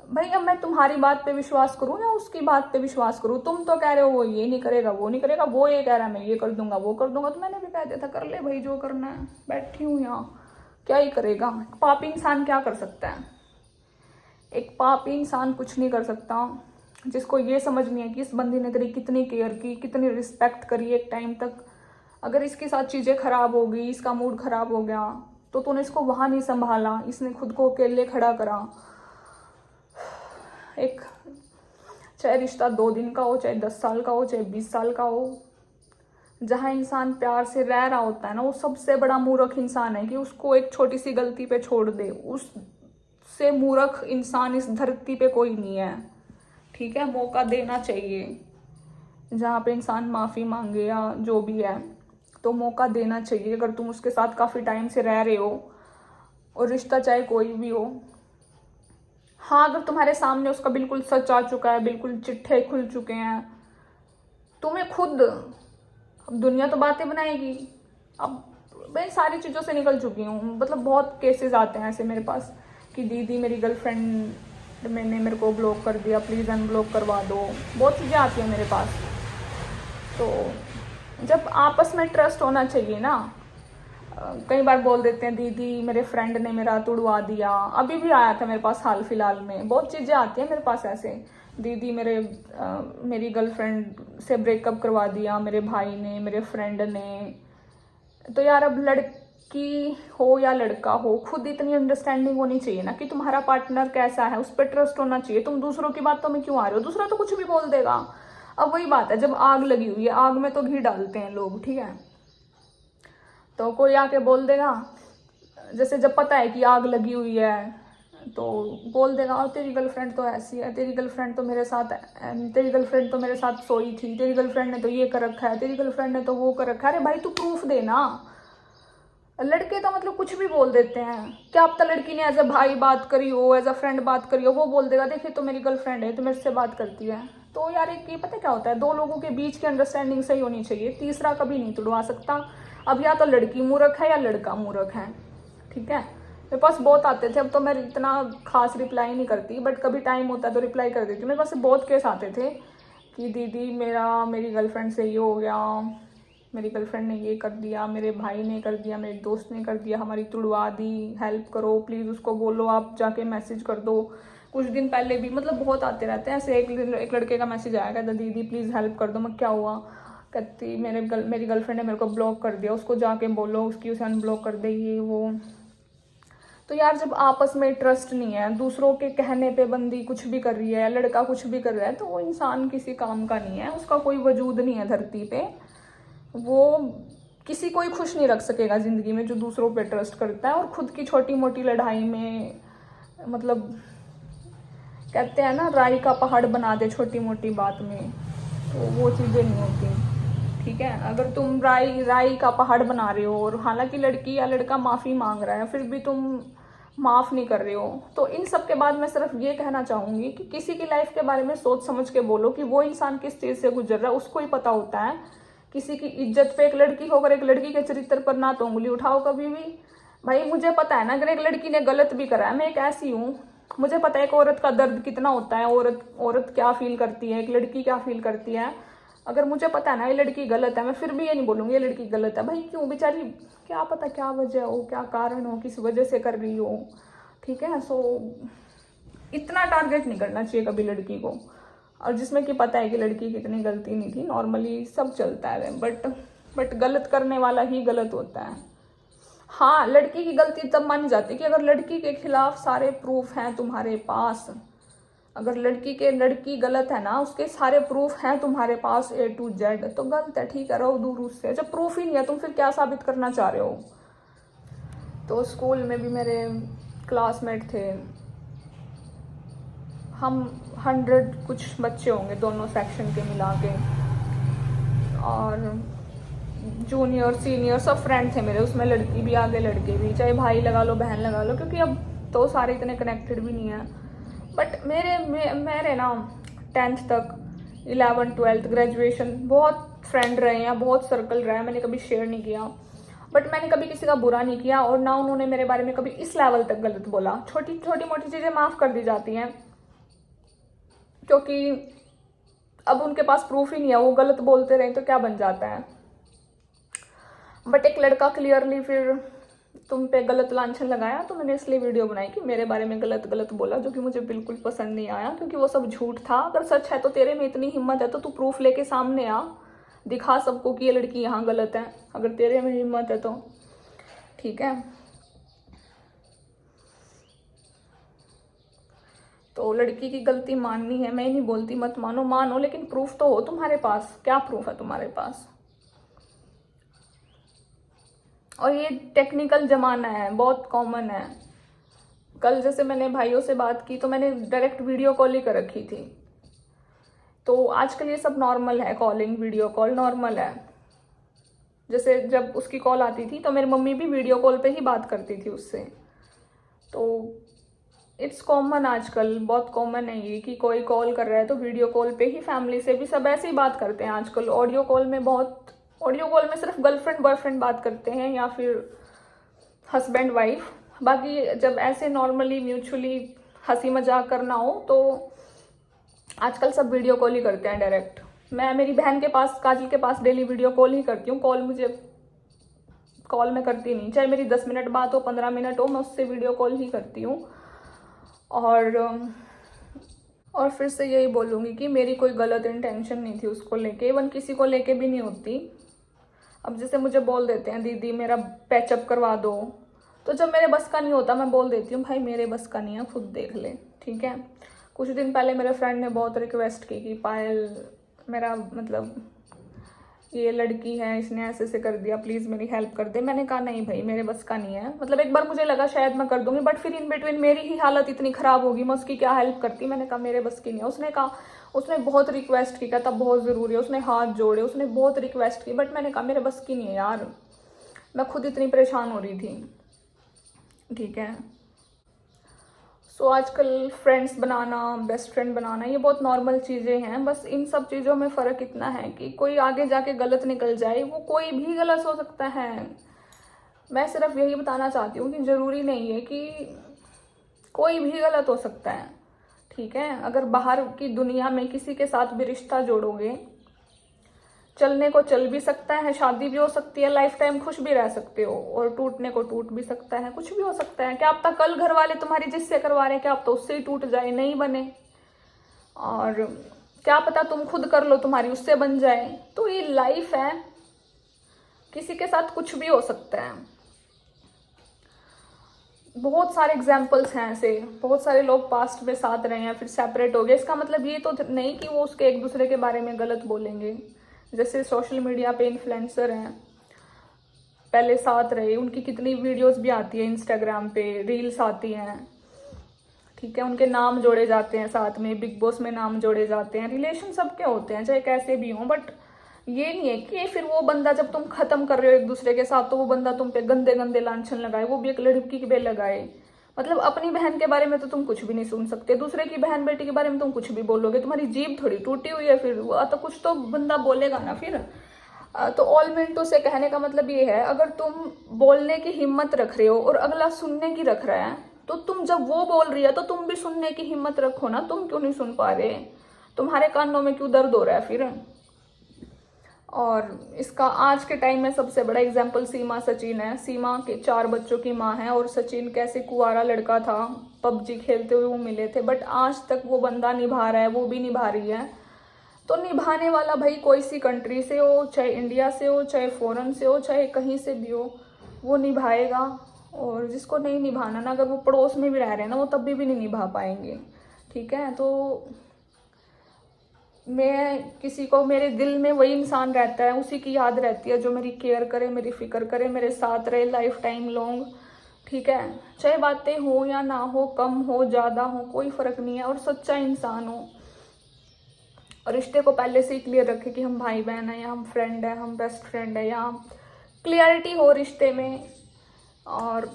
Speaker 1: भाई अब मैं तुम्हारी बात पे विश्वास करूँ या उसकी बात पे विश्वास करूँ? तुम तो कह रहे हो वो ये नहीं करेगा, वो नहीं करेगा, वो ये कह रहा है मैं ये कर दूंगा, वो कर दूंगा, तो मैंने भी कह दिया था कर ले भाई जो करना है, बैठी हूँ यहाँ, क्या ही करेगा। पापी इंसान क्या कर सकता है? एक पापी इंसान कुछ नहीं कर सकता, जिसको ये समझ नहीं है कि इस बंदी ने तेरी कितनी केयर की, कितनी रिस्पेक्ट करी एक टाइम तक। अगर इसके साथ चीज़ें खराब हो गई, इसका मूड खराब हो गया, तो तूने इसको वहाँ नहीं संभाला, इसने खुद को अकेले खड़ा करा। एक चाहे रिश्ता 2 दिन का हो, चाहे 10 साल का हो, चाहे 20 साल का हो, जहाँ इंसान प्यार से रह रहा होता है ना, वो सबसे बड़ा मूर्ख इंसान है कि उसको एक छोटी सी गलती पे छोड़ दे। उससे मूर्ख इंसान इस धरती पे कोई नहीं है, ठीक है। मौका देना चाहिए, जहाँ पे इंसान माफ़ी मांगे या जो भी है, तो मौका देना चाहिए। अगर तुम उसके साथ काफ़ी टाइम से रह रहे हो, और रिश्ता चाहे कोई भी हो, हाँ अगर तुम्हारे सामने उसका बिल्कुल सच आ चुका है, बिल्कुल चिट्ठे खुल चुके हैं, तुम्हें खुद, अब दुनिया तो बातें बनाएगी। अब मैं सारी चीज़ों से निकल चुकी हूँ, मतलब बहुत केसेस आते हैं ऐसे मेरे पास कि दीदी मेरी गर्लफ्रेंड मैंने मेरे को ब्लॉक कर दिया, प्लीज़ अनब्लॉक करवा दो, बहुत चीज़ें आती हैं मेरे पास। तो जब आपस में ट्रस्ट होना चाहिए ना, कई बार बोल देते हैं दीदी मेरे फ्रेंड ने मेरा तुड़वा दिया, अभी भी आया था मेरे पास हाल फिलहाल में, बहुत चीज़ें आती हैं मेरे पास ऐसे, दीदी मेरी गर्लफ्रेंड से ब्रेकअप करवा दिया मेरे भाई ने, मेरे फ्रेंड ने। तो यार अब लड़की हो या लड़का हो, खुद इतनी अंडरस्टैंडिंग होनी चाहिए ना कि तुम्हारा पार्टनर कैसा है, उस पर ट्रस्ट होना चाहिए। तुम दूसरों की बातों में क्यों आ रहे हो? दूसरा तो कुछ भी बोल देगा। अब वही बात है, जब आग लगी हुई है, आग में तो घी डालते हैं लोग, ठीक है। तो कोई आके बोल देगा, जैसे जब पता है कि आग लगी हुई है तो बोल देगा और तेरी गर्लफ्रेंड तो ऐसी है, तेरी गर्लफ्रेंड तो मेरे साथ सोई थी, तेरी गर्लफ्रेंड ने तो ये कर रखा है, तेरी गर्लफ्रेंड ने तो वो कर रखा है। अरे भाई तू प्रूफ दे ना, लड़के तो मतलब कुछ भी बोल देते हैं। क्या पता लड़की ने एज अ भाई बात करी हो, एज अ फ्रेंड बात करी हो, वो बोल देगा देखिए तो मेरी गर्लफ्रेंड है तो मेरे से बात करती है। तो यार एक ये पता क्या होता है, दो लोगों के बीच की अंडरस्टैंडिंग सही होनी चाहिए, तीसरा कभी नहीं तुड़वा सकता। अब या तो लड़की मूर्ख है या लड़का मूर्ख है, ठीक है। मेरे पास बहुत आते थे, अब तो मैं इतना खास रिप्लाई नहीं करती, बट कभी टाइम होता है तो रिप्लाई कर देती हूँ। मेरे पास बहुत केस आते थे कि दीदी मेरी गर्लफ्रेंड से ये हो गया, मेरी गर्लफ्रेंड ने ये कर दिया, मेरे भाई ने कर दिया, मेरे दोस्त ने कर दिया, हमारी तुड़वा दी, हेल्प करो प्लीज़, उसको बोलो आप जाके मैसेज कर दो। कुछ दिन पहले भी मतलब बहुत आते रहते हैं ऐसे। एक लड़के का मैसेज आया, कहता दीदी प्लीज़ हेल्प कर दो। मैं क्या हुआ, कहती मेरी गर्लफ्रेंड ने मेरे को ब्लॉक कर दिया, उसको जाके बोलो उसकी उसे अनब्लॉक कर दे, ये वो। तो यार जब आपस में ट्रस्ट नहीं है, दूसरों के कहने पे बंदी कुछ भी कर रही है, लड़का कुछ भी कर रहा है, तो वो इंसान किसी काम का नहीं है, उसका कोई वजूद नहीं है धरती पे। वो किसी को ही खुश नहीं रख सकेगा ज़िंदगी में जो दूसरों पे ट्रस्ट करता है। और खुद की छोटी मोटी लड़ाई में मतलब कहते हैं ना, राई का पहाड़ बना दे छोटी मोटी बात में, तो वो चीज़ें नहीं होती, ठीक है। अगर तुम राई का पहाड़ बना रहे हो और हालांकि लड़की या लड़का माफ़ी मांग रहा है, फिर भी तुम माफ़ नहीं कर रहे हो, तो इन सब के बाद मैं सिर्फ ये कहना चाहूँगी कि किसी की लाइफ के बारे में सोच समझ के बोलो कि वो इंसान किस चीज़ से गुजर रहा है, उसको ही पता होता है। किसी की इज्जत पे एक लड़की होकर एक लड़की के चरित्र पर ना तो उंगली उठाओ कभी भी। भाई मुझे पता है ना, अगर एक लड़की ने गलत भी करा है, मैं एक ऐसी हूँ, मुझे पता है एक औरत का दर्द कितना होता है, औरत क्या फील करती है, एक लड़की क्या फील करती है। अगर मुझे पता है ना ये लड़की गलत है, मैं फिर भी ये नहीं बोलूँगी ये लड़की गलत है। भाई क्यों, बेचारी क्या पता क्या वजह हो, क्या कारण हो, किस वजह से कर रही हो, ठीक है। सो इतना टारगेट नहीं करना चाहिए कभी लड़की को, और जिसमें कि पता है कि लड़की की इतनी गलती नहीं थी, नॉर्मली सब चलता है, बट गलत करने वाला ही गलत होता है। हाँ, लड़की की गलती तब मानी जाती है कि अगर लड़की के खिलाफ सारे प्रूफ हैं तुम्हारे पास, अगर लड़की गलत है ना, उसके सारे प्रूफ हैं तुम्हारे पास A to Z, तो गलत है, ठीक है, रहो दूर उससे। जब प्रूफ ही नहीं है तुम फिर क्या साबित करना चाह रहे हो। तो स्कूल में भी मेरे क्लासमेट थे, हम 100 कुछ बच्चे होंगे दोनों सेक्शन के मिला के, और जूनियर सीनियर सब फ्रेंड थे मेरे, उसमें लड़की भी आगे लड़के भी, चाहे भाई लगा लो बहन लगा लो, क्योंकि अब तो सारे इतने कनेक्टेड भी नहीं है। बट मेरे ना 10th तक, 11th 12th ग्रेजुएशन बहुत फ्रेंड रहे हैं, बहुत सर्कल रहा है, मैंने कभी शेयर नहीं किया, बट मैंने कभी किसी का बुरा नहीं किया, और ना उन्होंने मेरे बारे में कभी इस लेवल तक गलत बोला। छोटी छोटी मोटी चीज़ें माफ़ कर दी जाती हैं, क्योंकि अब उनके पास प्रूफ ही नहीं है, वो गलत बोलते रहे तो क्या बन जाता है। बट एक लड़का क्लियरली फिर तुम पे गलत लांछन लगाया, तो मैंने इसलिए वीडियो बनाई कि मेरे बारे में गलत बोला, जो कि मुझे बिल्कुल पसंद नहीं आया, क्योंकि वो सब झूठ था। अगर सच है तो तेरे में इतनी हिम्मत है तो तू प्रूफ लेके सामने आ, दिखा सबको कि ये लड़की यहाँ गलत है, अगर तेरे में हिम्मत है तो, ठीक है। तो लड़की की गलती माननी है, मैं नहीं बोलती मत मानो, मानो, लेकिन प्रूफ तो हो तुम्हारे पास। क्या प्रूफ है तुम्हारे पास। और ये टेक्निकल ज़माना है, बहुत कॉमन है। कल जैसे मैंने भाइयों से बात की तो मैंने डायरेक्ट वीडियो कॉल ही कर रखी थी, तो आजकल ये सब नॉर्मल है, कॉलिंग वीडियो कॉल नॉर्मल है। जैसे जब उसकी कॉल आती थी तो मेरी मम्मी भी वीडियो कॉल पे ही बात करती थी उससे, तो इट्स कॉमन आजकल, बहुत कॉमन है ये कि कोई कॉल कर रहा है तो वीडियो कॉल पे ही, फैमिली से भी सब ऐसे ही बात करते हैं आजकल। ऑडियो कॉल में सिर्फ गर्लफ्रेंड बॉयफ्रेंड बात करते हैं, या फिर हस्बैंड वाइफ। बाकी जब ऐसे नॉर्मली म्यूचुअली हंसी मजाक करना हो तो आजकल सब वीडियो कॉल ही करते हैं डायरेक्ट। मैं मेरी बहन के पास, काजल के पास डेली वीडियो कॉल ही करती हूँ। कॉल मैं करती नहीं, चाहे मेरी 10 मिनट बात हो 15 मिनट हो, मैं उससे वीडियो कॉल ही करती हूँ। और फिर से यही बोलूँगी कि मेरी कोई गलत इंटेंशन नहीं थी उसको लेके, इवन किसी को लेके भी नहीं होती। अब जैसे मुझे बोल देते हैं दीदी मेरा पैचअप करवा दो, तो जब मेरे बस का नहीं होता मैं बोल देती हूँ भाई मेरे बस का नहीं है, खुद देख ले, ठीक है। कुछ दिन पहले मेरे फ्रेंड ने बहुत रिक्वेस्ट की कि पायल मेरा मतलब ये लड़की है, इसने ऐसे ऐसे कर दिया, प्लीज़ मेरी हेल्प कर दे। मैंने कहा नहीं भाई मेरे बस का नहीं है। मतलब एक बार मुझे लगा शायद मैं कर दूंगी, बट फिर इन बिटवीन मेरी ही हालत इतनी ख़राब होगी, मैं उसकी क्या हेल्प करती। मैंने कहा मेरे बस की नहीं है। उसने बहुत रिक्वेस्ट की, तब बहुत ज़रूरी है, उसने हाथ जोड़े, उसने बहुत रिक्वेस्ट की, बट मैंने कहा मेरे बस की नहीं है यार। मैं खुद इतनी परेशान हो रही थी, ठीक है। सो आजकल फ्रेंड्स बनाना, बेस्ट फ्रेंड बनाना, ये बहुत नॉर्मल चीज़ें हैं। बस इन सब चीज़ों में फ़र्क इतना है कि कोई आगे जाके गलत निकल जाए, वो कोई भी गलत हो सकता है। मैं सिर्फ यही बताना चाहती हूँ कि ज़रूरी नहीं है कि कोई भी गलत हो सकता है, ठीक है। अगर बाहर की दुनिया में किसी के साथ भी रिश्ता जोड़ोगे, चलने को चल भी सकता है, शादी भी हो सकती है, लाइफ टाइम खुश भी रह सकते हो, और टूटने को टूट भी सकता है, कुछ भी हो सकता है। क्या पता कल घर वाले तुम्हारी जिससे करवा रहे हैं, क्या पता उससे ही टूट जाए, नहीं बने, और क्या पता तुम खुद कर लो, तुम्हारी उससे बन जाए। तो ये लाइफ है, किसी के साथ कुछ भी हो सकता है। बहुत सारे एग्जाम्पल्स हैं ऐसे, बहुत सारे लोग पास्ट में साथ रहे हैं, फिर सेपरेट हो गए। इसका मतलब ये तो नहीं कि वो उसके एक दूसरे के बारे में गलत बोलेंगे। जैसे सोशल मीडिया पे इन्फ्लुएंसर हैं, पहले साथ रहे, उनकी कितनी वीडियोस भी आती है, इंस्टाग्राम पे रील्स आती हैं, ठीक है, उनके नाम जोड़े जाते हैं साथ में, बिग बॉस में नाम जोड़े जाते हैं। रिलेशन सबके होते हैं, चाहे कैसे भी हों, बट ये नहीं है कि फिर वो बंदा जब तुम खत्म कर रहे हो एक दूसरे के साथ, तो वो बंदा तुम पे गंदे गंदे लांछन लगाए, वो भी एक लड़की पे लगाए। मतलब अपनी बहन के बारे में तो तुम कुछ भी नहीं सुन सकते, दूसरे की बहन बेटी के बारे में तुम कुछ भी बोलोगे, तुम्हारी जीभ थोड़ी टूटी हुई है, फिर वो तो कुछ तो बंदा बोलेगा ना फिर। तो ऑल मिनटो से कहने का मतलब ये है, अगर तुम बोलने की हिम्मत रख रहे हो और अगला सुनने की रख रहा है, तो तुम जब वो बोल रही है तो तुम भी सुनने की हिम्मत रखो ना। तुम क्यों नहीं सुन पा रहे? तुम्हारे कानों में क्यों दर्द हो रहा है फिर? और इसका आज के टाइम में सबसे बड़ा एग्जाम्पल सीमा सचिन है। सीमा के 4 बच्चों की माँ है, और सचिन कैसे कुंवारा लड़का था, पबजी खेलते हुए वो मिले थे, बट आज तक वो बंदा निभा रहा है, वो भी निभा रही है। तो निभाने वाला भाई कोई सी कंट्री से हो, चाहे इंडिया से हो, चाहे फॉरेन से हो, चाहे कहीं से भी हो, वो निभाएगा। और जिसको नहीं निभाना ना, अगर वो पड़ोस में भी रह रहे हैं ना, वो तब भी नहीं निभा पाएंगे, ठीक है। तो मैं किसी को, मेरे दिल में वही इंसान रहता है, उसी की याद रहती है जो मेरी केयर करे, मेरी फिक्र करे, मेरे साथ रहे लाइफ टाइम लॉन्ग, ठीक है। चाहे बातें हो या ना हो, कम हो ज़्यादा हो, कोई फ़र्क नहीं है, और सच्चा इंसान हो, और रिश्ते को पहले से ही क्लियर रखे कि हम भाई बहन हैं, या हम फ्रेंड है, हम बेस्ट फ्रेंड है, या क्लियरिटी हो रिश्ते में। और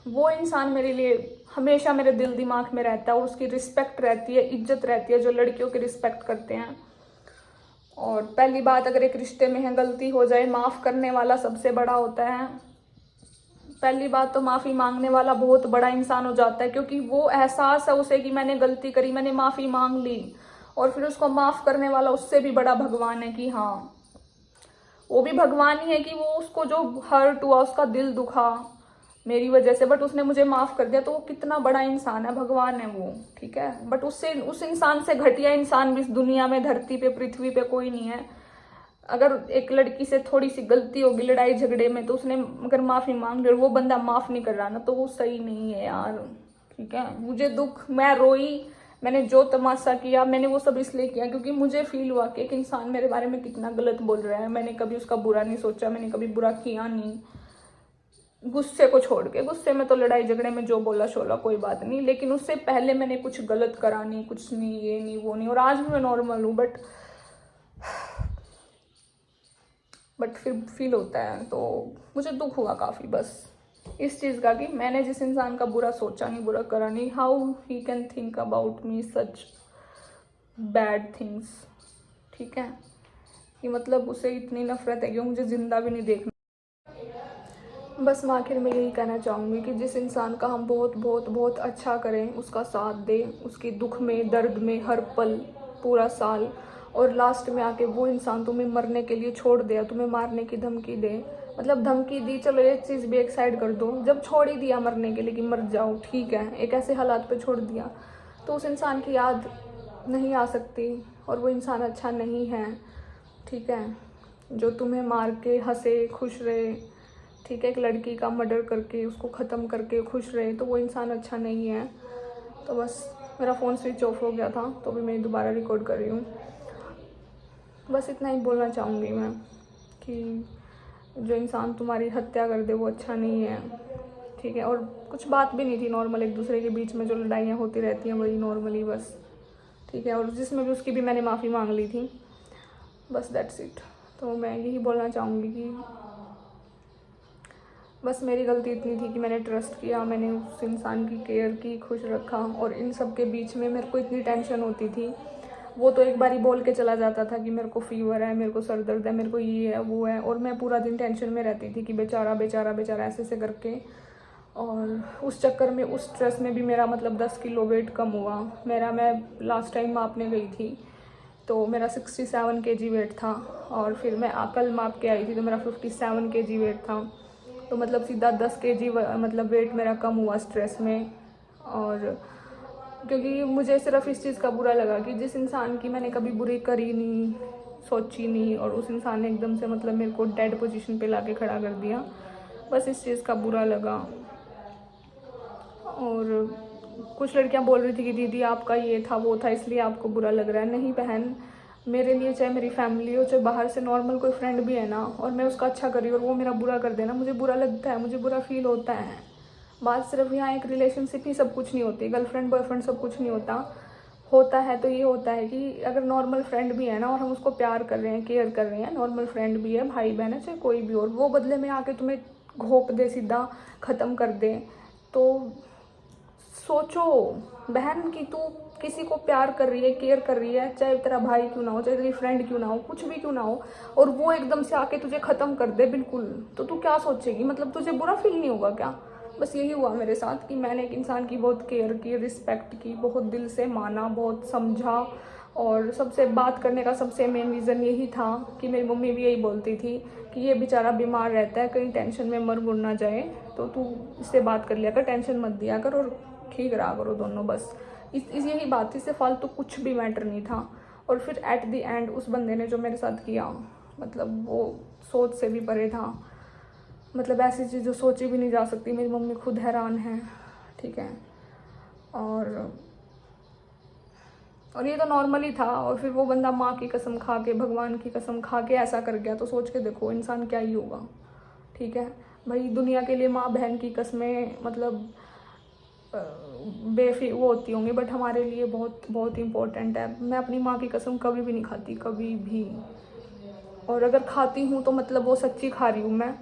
Speaker 1: वो इंसान मेरे लिए हमेशा मेरे दिल दिमाग में रहता है, और उसकी रिस्पेक्ट रहती है, इज्जत रहती है, जो लड़कियों की रिस्पेक्ट करते हैं। और पहली बात, अगर एक रिश्ते में है गलती हो जाए, माफ़ करने वाला सबसे बड़ा होता है। पहली बात तो माफ़ी मांगने वाला बहुत बड़ा इंसान हो जाता है, क्योंकि वो एहसास है उसे कि मैंने गलती करी, मैंने माफ़ी मांग ली, और फिर उसको माफ़ करने वाला उससे भी बड़ा भगवान है, कि हाँ वो भी भगवान ही है, कि वो उसको जो हर्ट हुआ, उसका दिल दुखा मेरी वजह से, बट उसने मुझे माफ़ कर दिया, तो वो कितना बड़ा इंसान है, भगवान है वो, ठीक है। बट उससे, उस इंसान से घटिया इंसान भी इस दुनिया में, धरती पे, पृथ्वी पे कोई नहीं है। अगर एक लड़की से थोड़ी सी गलती होगी लड़ाई झगड़े में, तो उसने अगर माफ़ी मांग ली और वो बंदा माफ़ नहीं कर रहा ना, तो वो सही नहीं है यार, ठीक है। मुझे दुख, मैं रोई, मैंने जो तमाशा किया, मैंने वो सब इसलिए किया क्योंकि मुझे फील हुआ कि एक इंसान मेरे बारे में कितना गलत बोल रहा है। मैंने कभी उसका बुरा नहीं सोचा, मैंने कभी बुरा किया नहीं, गुस्से को छोड़ के। गुस्से में तो लड़ाई झगड़े में जो बोला शोला कोई बात नहीं, लेकिन उससे पहले मैंने कुछ गलत करा नहीं, कुछ नहीं, ये नहीं वो नहीं, और आज भी मैं नॉर्मल हूँ, बट फिर फील होता है। तो मुझे दुख हुआ काफ़ी बस इस चीज़ का, कि मैंने जिस इंसान का बुरा सोचा नहीं, बुरा करा नहीं, how he can think about me such bad things, ठीक है। कि मतलब उसे इतनी नफरत है कि वो मुझे ज़िंदा भी नहीं देखना। बस मैं आखिर में यही कहना चाहूँगी कि जिस इंसान का हम बहुत बहुत बहुत अच्छा करें, उसका साथ दें, उसकी दुख में, दर्द में, हर पल, पूरा साल, और लास्ट में आके वो इंसान तुम्हें मरने के लिए छोड़ दे, तुम्हें मारने की धमकी दे, मतलब धमकी दी, चलो ये चीज़ भी एक साइड कर दो, जब छोड़ ही दिया मरने के लिए कि मर जाओ, ठीक है, एक ऐसे हालात पे छोड़ दिया, तो उस इंसान की याद नहीं आ सकती, और वो इंसान अच्छा नहीं है, ठीक है। जो तुम्हें मार के हंसे, खुश रहे, ठीक है, एक लड़की का मर्डर करके, उसको ख़त्म करके खुश रहे, तो वो इंसान अच्छा नहीं है। तो बस मेरा फ़ोन स्विच ऑफ हो गया था, तो अभी मैं दोबारा रिकॉर्ड कर रही हूँ। बस इतना ही बोलना चाहूँगी मैं, कि जो इंसान तुम्हारी हत्या कर दे वो अच्छा नहीं है, ठीक है। और कुछ बात भी नहीं थी, नॉर्मल एक दूसरे के बीच में जो लड़ाइयाँ होती रहती हैं वही नॉर्मली बस, ठीक है। और जिसमें भी उसकी भी मैंने माफ़ी मांग ली थी, बस दैट्स इट। तो मैं यही बोलना चाहूँगी कि बस मेरी गलती इतनी थी कि मैंने ट्रस्ट किया, मैंने उस इंसान की केयर की, खुश रखा, और इन सब के बीच में मेरे को इतनी टेंशन होती थी। वो तो एक बार ही बोल के चला जाता था कि मेरे को फीवर है, मेरे को सर दर्द है, मेरे को ये है वो है, और मैं पूरा दिन टेंशन में रहती थी कि बेचारा बेचारा बेचारा ऐसे ऐसे करके। और उस चक्कर में, उस स्ट्रेस में भी मेरा मतलब 10 किलो वेट कम हुआ मेरा। मैं लास्ट टाइम मापने गई थी तो मेरा 67 kg वेट था, और फिर मैं कल माप के आई थी तो मेरा 57 kg वेट था। तो मतलब सीधा 10 kg मतलब वेट मेरा कम हुआ स्ट्रेस में। और क्योंकि मुझे सिर्फ इस चीज़ का बुरा लगा कि जिस इंसान की मैंने कभी बुरी करी नहीं, सोची नहीं, और उस इंसान ने एकदम से मतलब मेरे को डेड पोजीशन पे लाके खड़ा कर दिया। बस इस चीज़ का बुरा लगा। और कुछ लड़कियां बोल रही थी कि दीदी आपका ये था वो था इसलिए आपको बुरा लग रहा है। नहीं बहन, मेरे लिए चाहे मेरी फैमिली हो, चाहे बाहर से नॉर्मल कोई फ्रेंड भी है ना, और मैं उसका अच्छा कर रही हूँ और वो मेरा बुरा कर देना, मुझे बुरा लगता है, मुझे बुरा फील होता है। बात सिर्फ यहाँ एक रिलेशनशिप ही सब कुछ नहीं होती, गर्लफ्रेंड बॉयफ्रेंड सब कुछ नहीं होता। होता है तो ये होता है कि अगर नॉर्मल फ्रेंड भी है ना और हम उसको प्यार कर रहे हैं, केयर कर रहे हैं, नॉर्मल फ्रेंड भी है, भाई बहन है, चाहे कोई भी, और वो बदले में आके तुम्हें घोंप दे, सीधा ख़त्म कर दे, तो सोचो बहन कि तू किसी को प्यार कर रही है, केयर कर रही है, चाहे तेरा भाई क्यों ना हो, चाहे तेरी फ्रेंड क्यों ना हो, कुछ भी क्यों ना हो, और वो एकदम से आके तुझे ख़त्म कर दे बिल्कुल, तो तू क्या सोचेगी? मतलब तुझे बुरा फील नहीं होगा क्या? बस यही हुआ मेरे साथ कि मैंने एक इंसान की बहुत केयर की, रिस्पेक्ट की, बहुत दिल से माना, बहुत समझा। और सबसे बात करने का सबसे मेन रीज़न यही था कि मेरी मम्मी भी यही बोलती थी कि ये बेचारा बीमार रहता है, कहीं टेंशन में मर मुर ना जाए, तो तू इससे बात कर लिया कर, टेंशन मत दिया कर, और ठीक रहा करो दोनों। बस इस यही बात थी, इससे फालतू कुछ भी मैटर नहीं था। और फिर एट द एंड उस बंदे ने जो मेरे साथ किया, मतलब वो सोच से भी परे था। मतलब ऐसी चीज़ जो सोची भी नहीं जा सकती। मेरी मम्मी खुद हैरान है, ठीक है। और ये तो नॉर्मल ही था। और फिर वो बंदा माँ की कसम खा के, भगवान की कसम खा के ऐसा कर गया, तो सोच के देखो इंसान क्या ही होगा, ठीक है भाई। दुनिया के लिए माँ बहन की कसमें मतलब वो होती होंगी, बट हमारे लिए बहुत बहुत इम्पोर्टेंट है। मैं अपनी माँ की कसम कभी भी नहीं खाती, कभी भी। और अगर खाती हूँ तो मतलब वो सच्ची खा रही हूँ मैं,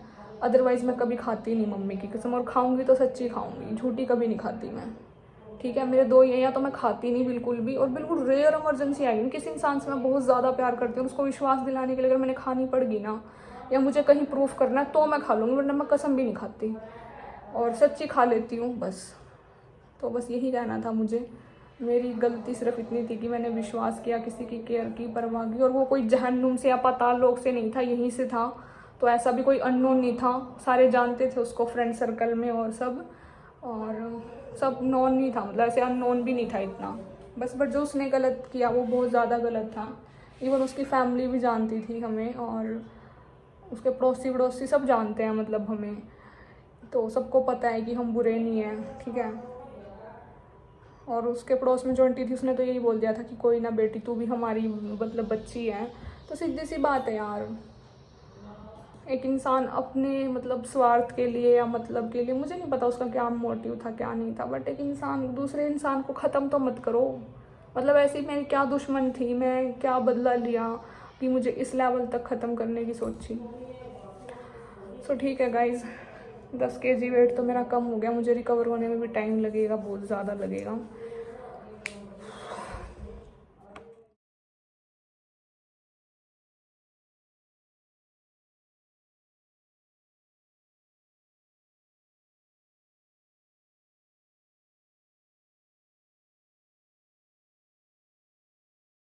Speaker 1: अदरवाइज़ मैं कभी खाती नहीं मम्मी की कसम। और खाऊंगी तो सच्ची खाऊंगी, झूठी कभी नहीं खाती मैं, ठीक है। मेरे दो ये, या तो मैं खाती नहीं बिल्कुल भी, और बिल्कुल रेयर इमरजेंसी आएगी, किसी इंसान से मैं बहुत ज़्यादा प्यार करती हूँ, उसको विश्वास दिलाने के लिए अगर मैंने खानी पड़गी ना, या मुझे कहीं प्रूफ करना है, तो मैं खा लूँगी, वरना मैं कसम भी नहीं खाती, और सच्ची खा लेती हूँ बस। तो बस यही कहना था मुझे। मेरी गलती सिर्फ इतनी थी कि मैंने विश्वास किया, किसी की केयर की, परवाह की, और वो कोई जहन्नुम से या पाताल लोक से नहीं था, यहीं से था। तो ऐसा भी कोई अननोन नहीं था, सारे जानते थे उसको फ्रेंड सर्कल में और सब नॉन नहीं था, मतलब ऐसे अननोन भी नहीं था इतना। बस बट जो उसने गलत किया वो बहुत ज़्यादा गलत था। इवन उसकी फैमिली भी जानती थी हमें, और उसके पड़ोसी वड़ोसी सब जानते हैं मतलब हमें, तो सबको पता है कि हम बुरे नहीं हैं, ठीक है। और उसके पड़ोस में जो आंटी थी उसने तो यही बोल दिया था कि कोई ना बेटी, तू भी हमारी मतलब बच्ची है। तो सीधी सी बात है यार, एक इंसान अपने मतलब स्वार्थ के लिए या मतलब के लिए, मुझे नहीं पता उसका क्या मोटिव था क्या नहीं था, बट एक इंसान दूसरे इंसान को ख़त्म तो मत करो। मतलब ऐसी मेरी क्या दुश्मन थी, मैं क्या बदला लिया कि मुझे इस लेवल तक ख़त्म करने की सोची। सो ठीक है गाइज़, 10 kg वेट तो मेरा कम हो गया, मुझे रिकवर होने में भी टाइम लगेगा, बहुत ज़्यादा लगेगा।